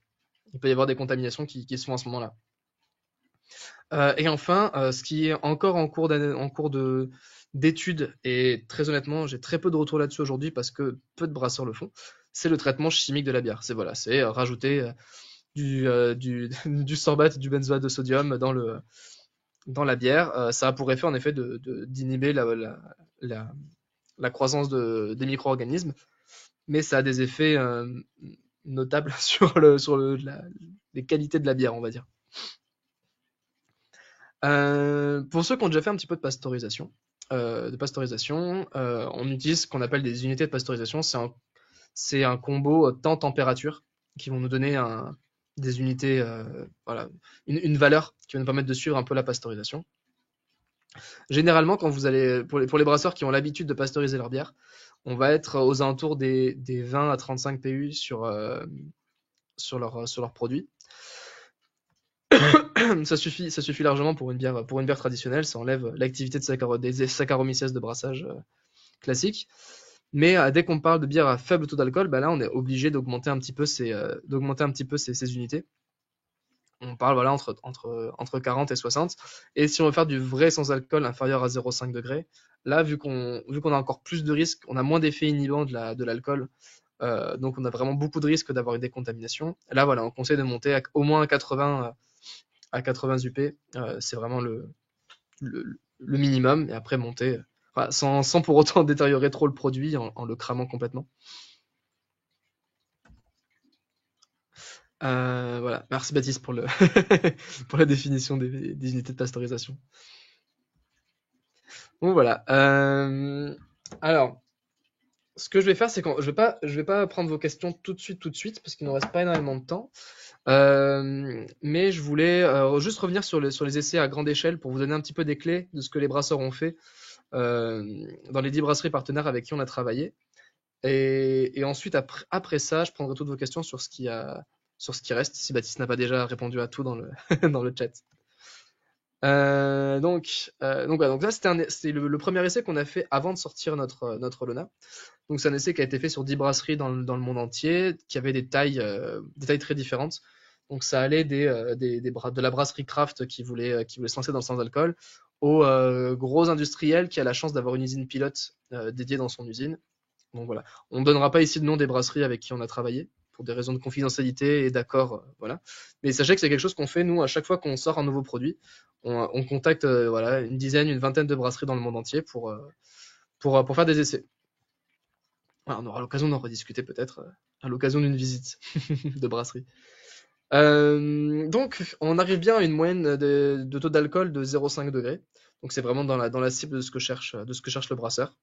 Il peut y avoir des contaminations qui se font à ce moment-là. Et enfin, ce qui est encore en cours d'études, et très honnêtement, j'ai très peu de retours là-dessus aujourd'hui parce que peu de brasseurs le font, c'est le traitement chimique de la bière. C'est rajouter du sorbate, du benzoate de sodium dans la bière. Ça a pour effet en effet d'inhiber la, la croissance des micro-organismes, mais ça a des effets notables sur les qualités de la bière, on va dire. Pour ceux qui ont déjà fait un petit peu de pasteurisation, on utilise ce qu'on appelle des unités de pasteurisation. C'est un combo temps-température qui vont nous donner des unités, voilà, une valeur qui va nous permettre de suivre un peu la pasteurisation. Généralement, pour les brasseurs qui ont l'habitude de pasteuriser leur bière, on va être aux alentours des 20 à 35 PU sur leur produit. Ça suffit largement pour une bière traditionnelle. Ça enlève l'activité des Saccharomyces de brassage classique. Mais dès qu'on parle de bière à faible taux d'alcool, bah là, on est obligé d'augmenter un petit peu ces unités. On parle voilà, entre 40 et 60. Et si on veut faire du vrai sans alcool inférieur à 0,5 degrés, là, vu qu'on a encore plus de risques, on a moins d'effets inhibants de l'alcool, donc on a vraiment beaucoup de risques d'avoir une décontamination. Là, voilà, on conseille de monter au moins à 80 UP, c'est vraiment le minimum, et après monter, voilà, sans pour autant détériorer trop le produit en le cramant complètement. Voilà, merci Baptiste pour pour la définition des unités de pasteurisation. Donc voilà. Alors, ce que je vais faire, c'est que je vais pas prendre vos questions tout de suite, parce qu'il ne reste pas énormément de temps. Mais je voulais juste revenir sur les essais à grande échelle pour vous donner un petit peu des clés de ce que les brasseurs ont fait dans les 10 brasseries partenaires avec qui on a travaillé. Et ensuite, après ça, je prendrai toutes vos questions sur ce qui reste, si Baptiste n'a pas déjà répondu à tout dans dans le chat. Voilà, donc là, c'est le premier essai qu'on a fait avant de sortir notre Lona. Donc c'est un essai qui a été fait sur 10 brasseries dans le monde entier, qui avaient des tailles très différentes. Donc ça allait de la brasserie craft qui voulait se lancer dans le sans-alcool, aux gros industriels qui a la chance d'avoir une usine pilote dédiée dans son usine. Donc voilà, on ne donnera pas ici le nom des brasseries avec qui on a travaillé, pour des raisons de confidentialité et d'accord, voilà. Mais sachez que c'est quelque chose qu'on fait, nous, à chaque fois qu'on sort un nouveau produit, on contacte voilà, une vingtaine de brasseries dans le monde entier pour faire des essais. Voilà, on aura l'occasion d'en rediscuter peut-être à l'occasion d'une visite de brasserie. Donc, on arrive bien à une moyenne de taux d'alcool de 0,5 degrés. Donc, c'est vraiment dans la cible de ce que cherche le brasseur.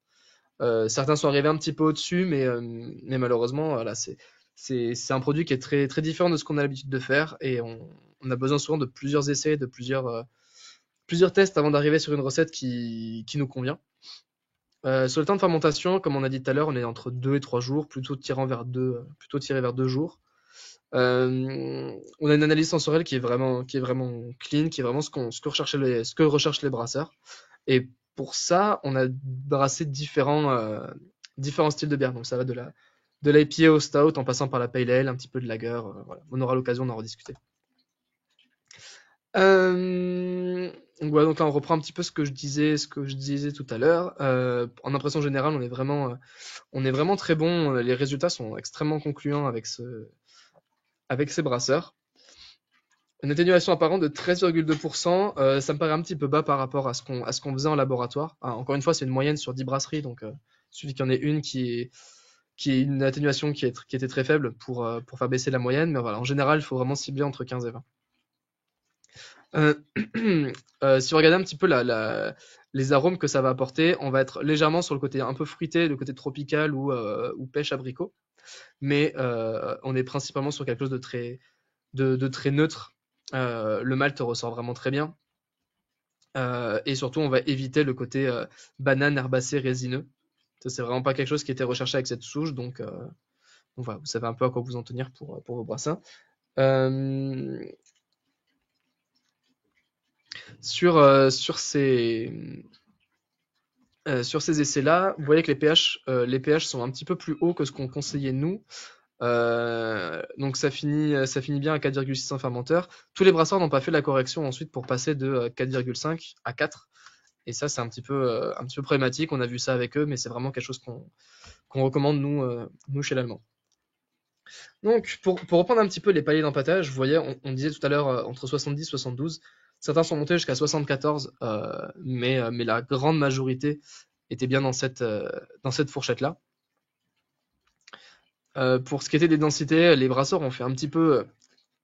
Certains sont arrivés un petit peu au-dessus, mais malheureusement, voilà, c'est un produit qui est très, très différent de ce qu'on a l'habitude de faire et on a besoin souvent de plusieurs essais, de plusieurs tests avant d'arriver sur une recette qui nous convient. Sur le temps de fermentation, comme on a dit tout à l'heure, on est entre 2 et 3 jours, plutôt tiré vers 2 jours. On a une analyse sensorielle qui est vraiment clean, qui est vraiment ce que recherchent les brasseurs. Et pour ça, on a brassé différents styles de bière. Donc ça va de l'IPA au stout, en passant par la pale ale, un petit peu de lager. Voilà. On aura l'occasion d'en rediscuter. Ouais, donc là, on reprend un petit peu ce que je disais tout à l'heure. En impression générale, on est vraiment très bon. Les résultats sont extrêmement concluants avec ces brasseurs. Une atténuation apparente de 13,2%, ça me paraît un petit peu bas par rapport à ce qu'on faisait en laboratoire. Ah, encore une fois, c'est une moyenne sur 10 brasseries, donc il suffit qu'il y en ait une qui est une atténuation qui était très faible pour faire baisser la moyenne. Mais voilà, en général, il faut vraiment cibler entre 15 et 20. Euh, si on regarde un petit peu les arômes que ça va apporter, on va être légèrement sur le côté un peu fruité, le côté tropical ou pêche abricot, mais on est principalement sur quelque chose de très neutre. Le malt ressort vraiment très bien. Et surtout, on va éviter le côté banane, herbacé, résineux. Ça, c'est vraiment pas quelque chose qui était recherché avec cette souche, donc voilà, vous savez un peu à quoi vous en tenir pour vos brassins. Euh, sur ces essais-là, vous voyez que les pH sont un petit peu plus hauts que ce qu'on conseillait nous. Donc ça finit bien à 4,6 fermenteur. Tous les brasseurs n'ont pas fait la correction ensuite pour passer de 4,5 à 4. Et ça, c'est un petit peu problématique. On a vu ça avec eux, mais c'est vraiment quelque chose qu'on recommande nous chez l'Allemand. Donc, pour reprendre un petit peu les paliers d'empattage, vous voyez, on disait tout à l'heure entre 70 et 72. Certains sont montés jusqu'à 74, mais la grande majorité était bien dans cette fourchette-là. Pour ce qui était des densités, les brasseurs ont fait un petit peu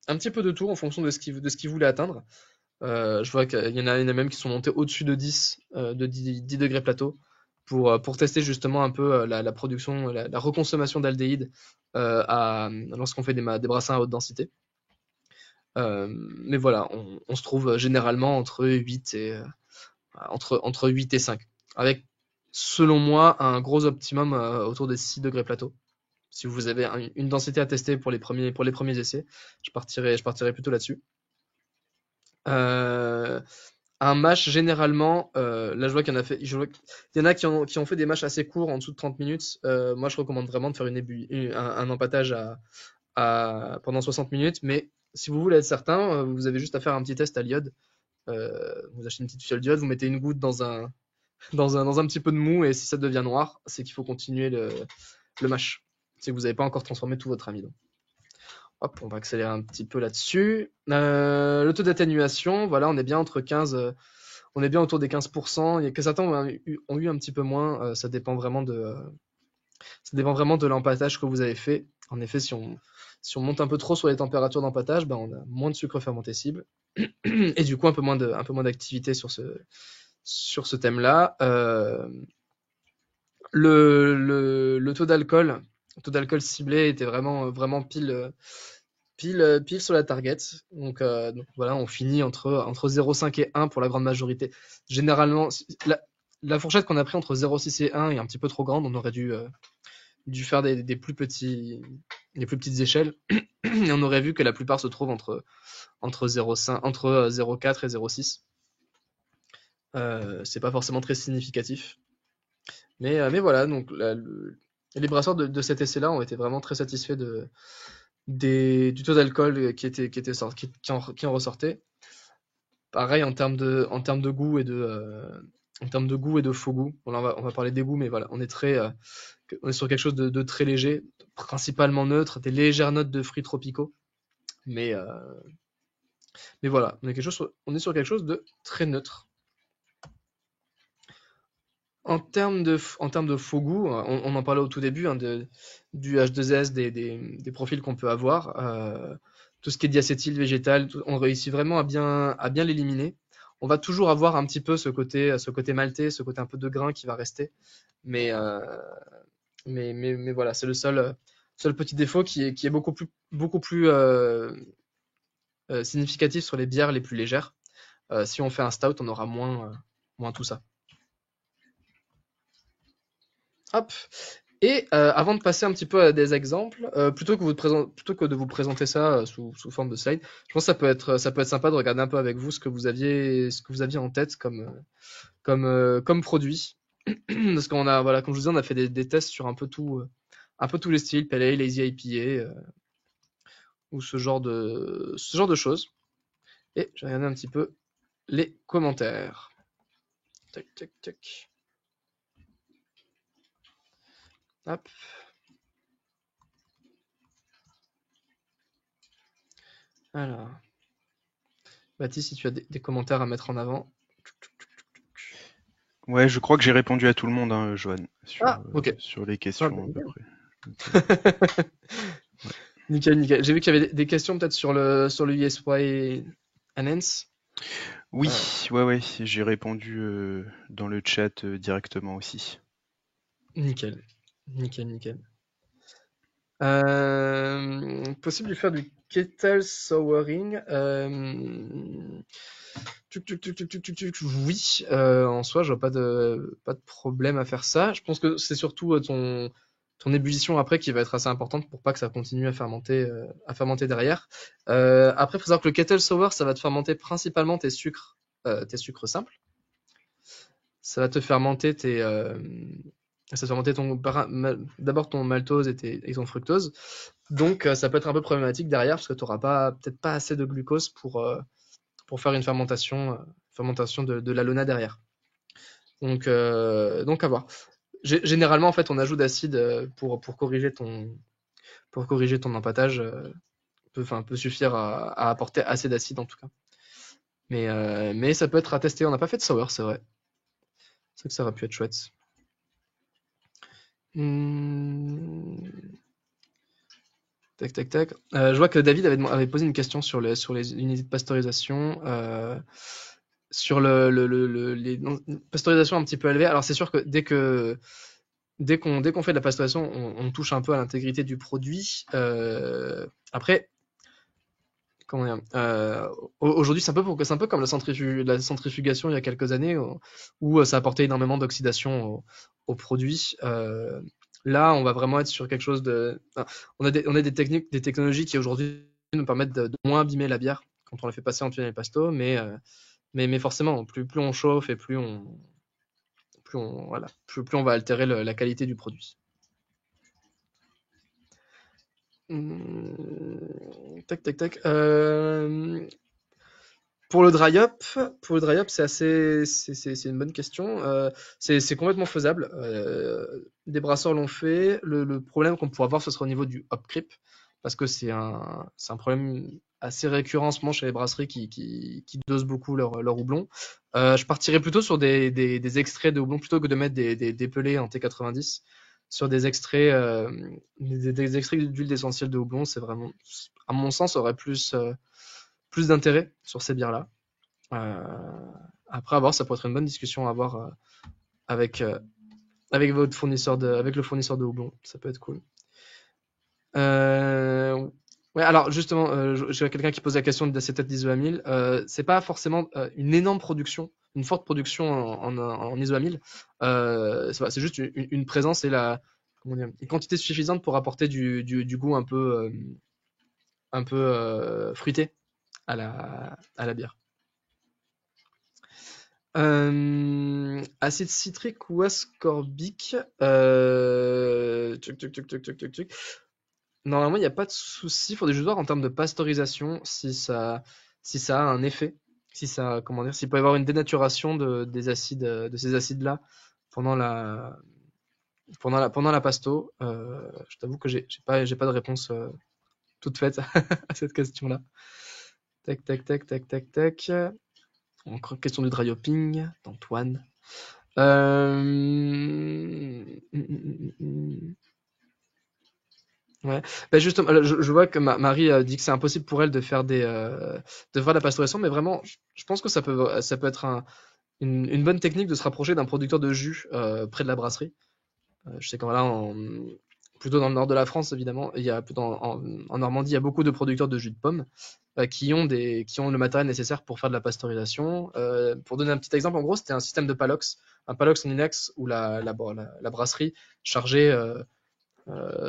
de tout en fonction de ce qu'ils voulaient atteindre. Je vois qu'il y en a même qui sont montés au-dessus de 10, de 10 degrés plateau pour tester justement un peu la production, la reconsommation d'aldéhyde lorsqu'on fait des brassins à haute densité. Mais voilà, on se trouve généralement entre 8 et 5, avec, selon moi, un gros optimum autour des 6 degrés plateau. Si vous avez une densité à tester pour les premiers essais, je partirais plutôt là-dessus. Euh, un mash, généralement, là je vois qu'il y en a fait, il y en a qui ont fait des mashs assez courts, en dessous de 30 minutes. Moi je recommande vraiment de faire un empattage pendant 60 minutes, mais si vous voulez être certain, vous avez juste à faire un petit test à l'iode. Vous achetez une petite fiole d'iode, vous mettez une goutte dans un petit peu de mou, et si ça devient noir, c'est qu'il faut continuer le mash. C'est que vous n'avez pas encore transformé tout votre amidon. Hop, on va accélérer un petit peu là-dessus. Le taux d'atténuation, voilà, on est bien entre 15, on est bien autour des 15%. Il y a que certains ont eu un petit peu moins. Ça dépend vraiment de l'empâtage que vous avez fait. En effet, si on monte un peu trop sur les températures d'empâtage, ben, on a moins de sucre fermenté cible et du coup un peu moins d'activité sur ce thème-là. Le taux d'alcool ciblé était vraiment pile sur la target. Donc voilà, on finit entre 0,5 et 1 pour la grande majorité. Généralement, la fourchette qu'on a pris entre 0,6 et 1 est un petit peu trop grande. On aurait dû faire des plus petites échelles. Et on aurait vu que la plupart se trouvent entre 0,5, entre 0,4 et 0,6. C'est pas forcément très significatif. Mais voilà, donc les brasseurs de cet essai-là ont été vraiment très satisfaits du taux d'alcool qui en ressortait. Pareil en termes de goût en termes de goût et de faux goût. Bon, là, on va parler des goûts, mais voilà, on est sur quelque chose de très léger, principalement neutre, des légères notes de fruits tropicaux. Mais, euh, mais voilà, on est sur quelque chose de très neutre. En termes de faux goût, on en parlait au tout début, hein, du H2S, des profils qu'on peut avoir. Tout ce qui est diacétyl végétal, on réussit vraiment à bien l'éliminer. On va toujours avoir un petit peu ce côté maltais, ce côté un peu de grain qui va rester. Mais, euh, mais voilà, c'est le seul petit défaut qui est beaucoup plus significatif sur les bières les plus légères. Si on fait un stout, on aura moins tout ça. Hop. Et avant de passer un petit peu à des exemples, plutôt que de vous présenter ça sous forme de slide, je pense que ça peut être sympa de regarder un peu avec vous ce que vous aviez en tête comme produit. Parce qu'on a, voilà, comme je vous disais, on a fait des tests sur un peu tous les styles, Pale Ale, Lazy IPA, ou ce genre de choses. Et je vais regarder un petit peu les commentaires. Tac, tac, tac. Hop. Alors. Baptiste, si tu as des commentaires à mettre en avant. Ouais, je crois que j'ai répondu à tout le monde, hein, Johan, Ah, ok. sur les Ah, bah, questions à peu nickel. près. Donc, ouais. Nickel, nickel. J'ai vu qu'il y avait des questions peut-être sur le USY Enhance. Oui, Euh, ouais, j'ai répondu dans le chat directement aussi. nickel. Nickel, nickel. Possible de faire du kettle souring. Oui, en soi, je vois pas de problème à faire ça. Je pense que c'est surtout ton ébullition après qui va être assez importante pour pas que ça continue à fermenter derrière. Après, il faut savoir que le kettle sour, ça va te fermenter principalement tes sucres simples. Ça va te fermenter ça va fermenter d'abord ton maltose et ton fructose. Donc, ça peut être un peu problématique derrière parce que tu n'auras peut-être pas assez de glucose pour faire une fermentation de l'alona derrière. Donc à voir. Généralement, en fait, on ajoute d'acide pour corriger ton empâtage. Peut suffire à apporter assez d'acide en tout cas. Mais ça peut être à tester. On n'a pas fait de sour, c'est vrai. C'est vrai que ça aurait pu être chouette. Tac, tac, tac. Je vois que David avait posé une question sur les unités de pasteurisation. Sur les pasteurisations un petit peu élevées. Alors c'est sûr que dès qu'on fait de la pasteurisation, on touche un peu à l'intégrité du produit. Après, comment dire, aujourd'hui c'est un peu comme la centrifugation il y a quelques années où ça apportait énormément d'oxydation au produit. Là, on va vraiment être sur quelque chose de. On a des techniques, des technologies qui aujourd'hui nous permettent de moins abîmer la bière quand on la fait passer en tunnel pasto, mais forcément, plus on chauffe et plus on va altérer la qualité du produit. Tac, tac, tac. Pour le dry up, c'est une bonne question. C'est complètement faisable. Des brasseurs l'ont fait. Le problème qu'on pourrait avoir, ce sera au niveau du hop creep, parce que c'est un problème assez récurrent en ce moment chez les brasseries qui dosent beaucoup leur houblon. Je partirais plutôt sur des extraits de houblon plutôt que de mettre des pelés en T90. Sur des extraits, des extraits d'huile d'essentiel de houblon, c'est vraiment, à mon sens, aurait plus d'intérêt sur ces bières-là. Après, à voir, ça pourrait être une bonne discussion à avoir avec, avec avec le fournisseur de houblon. Ça peut être cool. Ouais, alors justement, j'ai quelqu'un qui pose la question d'acétate d'isoamyle. C'est pas forcément une énorme production, une forte production en isoamyle. C'est juste une présence et comment dire, une quantité suffisante pour apporter du goût un peu fruité à la bière. Acide citrique ou ascorbique. Tuc. Normalement, il n'y a pas de souci. Il faudrait juste voir en termes de pasteurisation si ça a un effet. Comment dire, s'il peut y avoir une dénaturation des acides, de ces acides-là pendant la pasto. Je t'avoue que j'ai pas de réponse toute faite à cette question-là. Tac, tac, tac, tac, tac, tac. Encore question du dry hopping d'Antoine. Ouais. Bah justement, je vois que Marie dit que c'est impossible pour elle de faire la pasteurisation, mais vraiment, je pense que ça peut être une bonne technique de se rapprocher d'un producteur de jus près de la brasserie. Je sais qu'en là, plutôt dans le nord de la France, évidemment, il y a plutôt en Normandie, il y a beaucoup de producteurs de jus de pommes qui ont le matériel nécessaire pour faire de la pasteurisation. Pour donner un petit exemple, en gros, c'était un système de Palox, un Palox en inox où la brasserie chargeait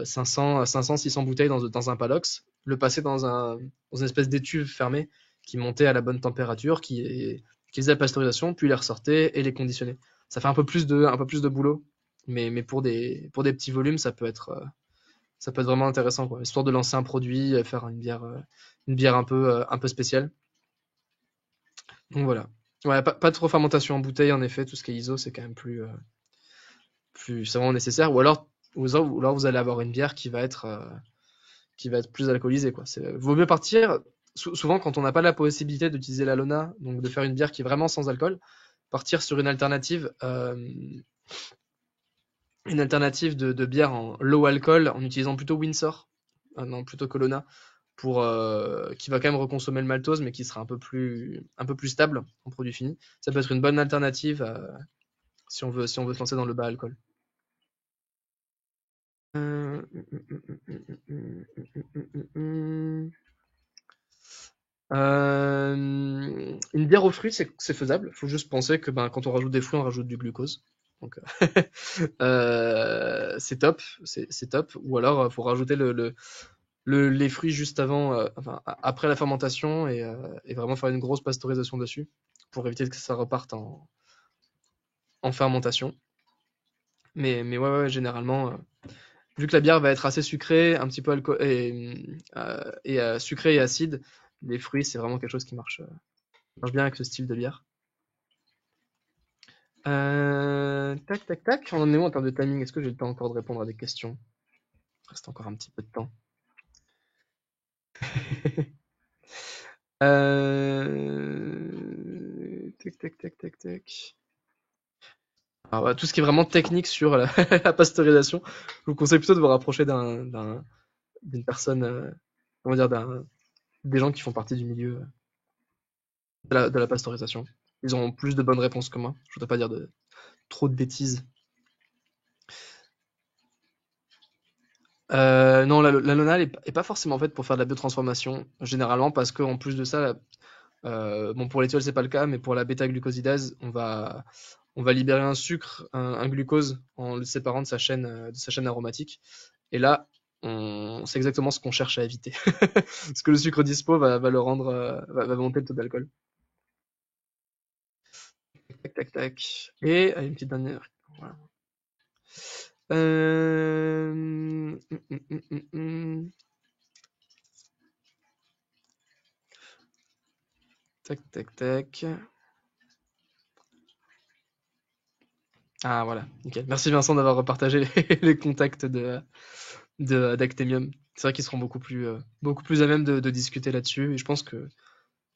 500, 600 bouteilles dans un Palox, le passer dans une espèce d'étuve fermée qui montait à la bonne température, qui faisait la pasteurisation, puis les ressortait et les conditionnait. Ça fait un peu plus de boulot, mais pour des petits volumes, ça peut être vraiment intéressant, quoi. Histoire de lancer un produit, faire une bière un peu spéciale. Donc voilà. Ouais, pas trop fermentation en bouteille, en effet, tout ce qui est ISO, c'est quand même plus, c'est vraiment nécessaire. Ou alors vous allez avoir une bière qui va être plus alcoolisée, quoi. Vaut mieux partir. Souvent, quand on n'a pas la possibilité d'utiliser la Lona, donc de faire une bière qui est vraiment sans alcool, partir sur une alternative de bière en low alcool en utilisant plutôt Windsor, non, plutôt que Lona, qui va quand même reconsommer le maltose, mais qui sera un peu plus stable en produit fini. Ça peut être une bonne alternative si on veut se lancer dans le bas alcool. Euh, une bière aux fruits, c'est faisable. Il faut juste penser que quand on rajoute des fruits, on rajoute du glucose. Donc, c'est top, c'est top. Ou alors, il faut rajouter les fruits juste avant, enfin, après la fermentation et vraiment faire une grosse pasteurisation dessus pour éviter que ça reparte en fermentation. Mais ouais, ouais, généralement, vu que la bière va être assez sucrée, un petit peu sucrée et acide, les fruits, c'est vraiment quelque chose qui marche bien avec ce style de bière. Tac, tac, tac. On en est où en termes de timing? Est-ce que j'ai le temps encore de répondre à des questions? Il reste encore un petit peu de temps. Tac, tac, tac, tac, tac. Alors, tout ce qui est vraiment technique sur la, la pasteurisation, je vous conseille plutôt de vous rapprocher d'une personne, on va dire, des gens qui font partie du milieu de la pasteurisation. Ils ont plus de bonnes réponses que moi. Je voudrais pas dire trop de bêtises. Non, la Lonale est pas forcément faite pour faire de la biotransformation, généralement, parce qu'en plus de ça, bon, pour l'étiole, c'est pas le cas, mais pour la bêta-glucosidase, on va libérer un sucre, un glucose, en le séparant de sa chaîne aromatique. Et là, c'est exactement ce qu'on cherche à éviter. Parce que le sucre dispo va le rendre, va monter le taux d'alcool. Tac, tac, tac. Et une petite dernière. Voilà. Tac, tac, tac. Ah voilà, nickel. Merci Vincent d'avoir repartagé les contacts d'Actemium. C'est vrai qu'ils seront beaucoup plus à même de discuter là-dessus. Et je pense que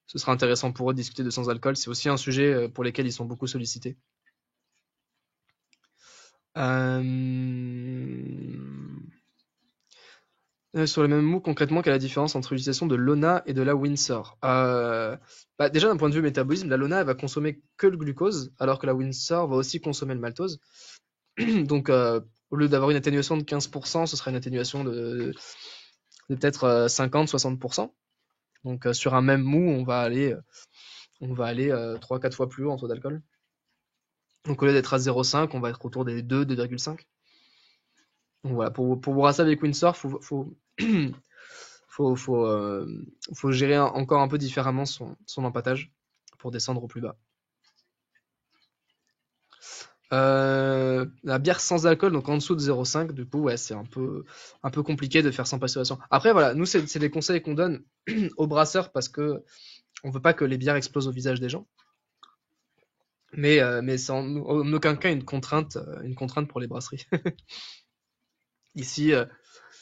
ce sera intéressant pour eux de discuter de sans alcool. C'est aussi un sujet pour lequel ils sont beaucoup sollicités. Euh, sur le même mot, concrètement, quelle est la différence entre l'utilisation de l'ONA et de la Windsor? Déjà, d'un point de vue métabolisme, la LONA elle va consommer que le glucose, alors que la Windsor va aussi consommer le maltose. Donc, au lieu d'avoir une atténuation de 15%, ce sera une atténuation de peut-être 50-60%. Donc, sur un même mou, on va aller 3-4 fois plus haut en taux d'alcool. Donc, au lieu d'être à 0,5, on va être autour des 2,5. Donc, voilà, pour boire ça avec Windsor, faut gérer encore un peu différemment son empâtage pour descendre au plus bas. La bière sans alcool, donc en dessous de 0,5, du coup, ouais, c'est un peu compliqué de faire sans pasteurisation. Après, voilà, nous, c'est des conseils qu'on donne aux brasseurs parce que on veut pas que les bières explosent au visage des gens. Mais c'est en aucun cas une contrainte pour les brasseries. Ici,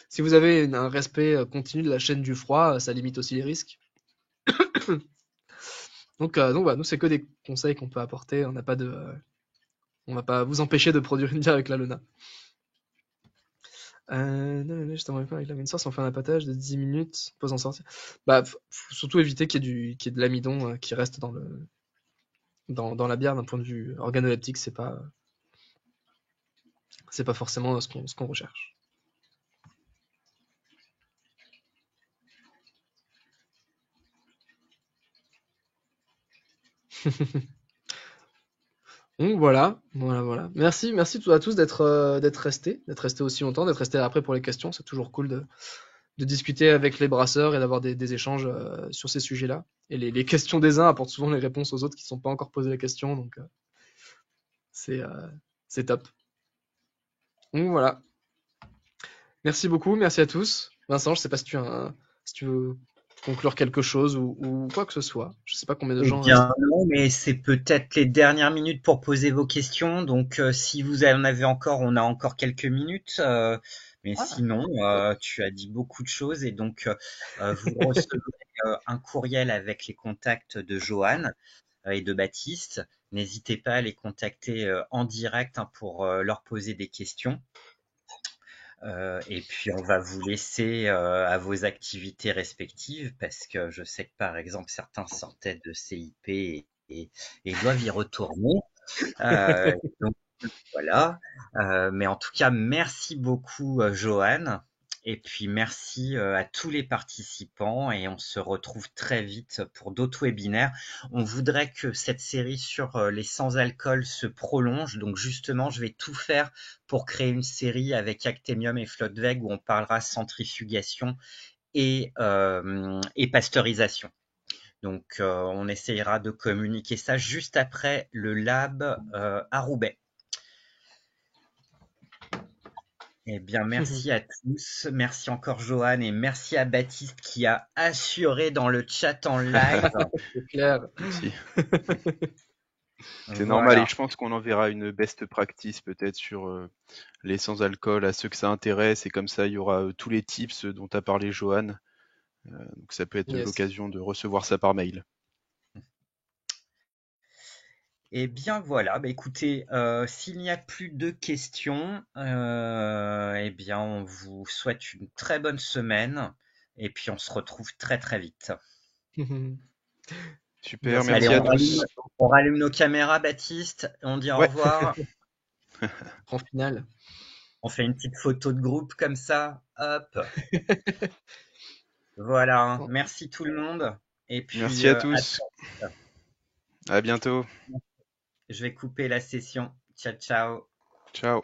si vous avez un respect continu de la chaîne du froid, ça limite aussi les risques. Donc voilà, nous, c'est que des conseils qu'on peut apporter. On va pas vous empêcher de produire une bière avec la Luna. Justement, avec la Windsor, si on fait un appâtage de 10 minutes, on peut s'en sortir. Faut surtout éviter qu'il y ait de l'amidon qui reste dans la bière d'un point de vue organoleptique, c'est pas forcément ce qu'on recherche. Donc voilà, voilà, voilà. Merci à tous d'être restés aussi longtemps, d'être restés après pour les questions. C'est toujours cool de discuter avec les brasseurs et d'avoir des échanges sur ces sujets-là. Et les questions des uns apportent souvent les réponses aux autres qui ne sont pas encore posé la question, donc c'est top. Donc voilà. Merci beaucoup, merci à tous. Vincent, je sais pas si tu veux conclure quelque chose ou quoi que ce soit. Je sais pas combien de Eh gens restent. bien non, mais c'est peut-être les dernières minutes pour poser vos questions. Donc si vous en avez encore, on a encore quelques minutes. Mais Ah, sinon, tu as dit beaucoup de choses et donc vous recevrez un courriel avec les contacts de Johan et de Baptiste. N'hésitez pas à les contacter en direct hein, pour leur poser des questions. Et puis on va vous laisser à vos activités respectives parce que je sais que par exemple certains sortaient de CIP et doivent y retourner. Euh, donc voilà. Mais en tout cas, merci beaucoup Johan. Et puis merci à tous les participants et on se retrouve très vite pour d'autres webinaires. On voudrait que cette série sur les sans-alcool se prolonge. Donc justement, je vais tout faire pour créer une série avec Actemium et Flottweg où on parlera centrifugation et pasteurisation. Donc on essayera de communiquer ça juste après le lab à Roubaix. Eh bien, merci à tous. Merci encore, Johan, et merci à Baptiste qui a assuré dans le chat en live. c'est clair. Merci. C'est normal et Voilà. je pense qu'on enverra une best practice peut-être sur les sans-alcool à ceux que ça intéresse et comme ça il y aura tous les tips dont a parlé Johan. Donc ça peut être Yes. l'occasion de recevoir ça par mail. Eh bien, voilà. Bah, écoutez, s'il n'y a plus de questions, eh bien, on vous souhaite une très bonne semaine et puis on se retrouve très, très vite. Super, Merci Allez, merci à beaucoup. tous. on rallume nos caméras, Baptiste. On dit au Ouais, revoir. En finale. On fait une petite photo de groupe comme ça. Hop. Voilà. Merci tout le monde. Et puis, merci à à tous. À bientôt. Je vais couper la session. Ciao, ciao. Ciao.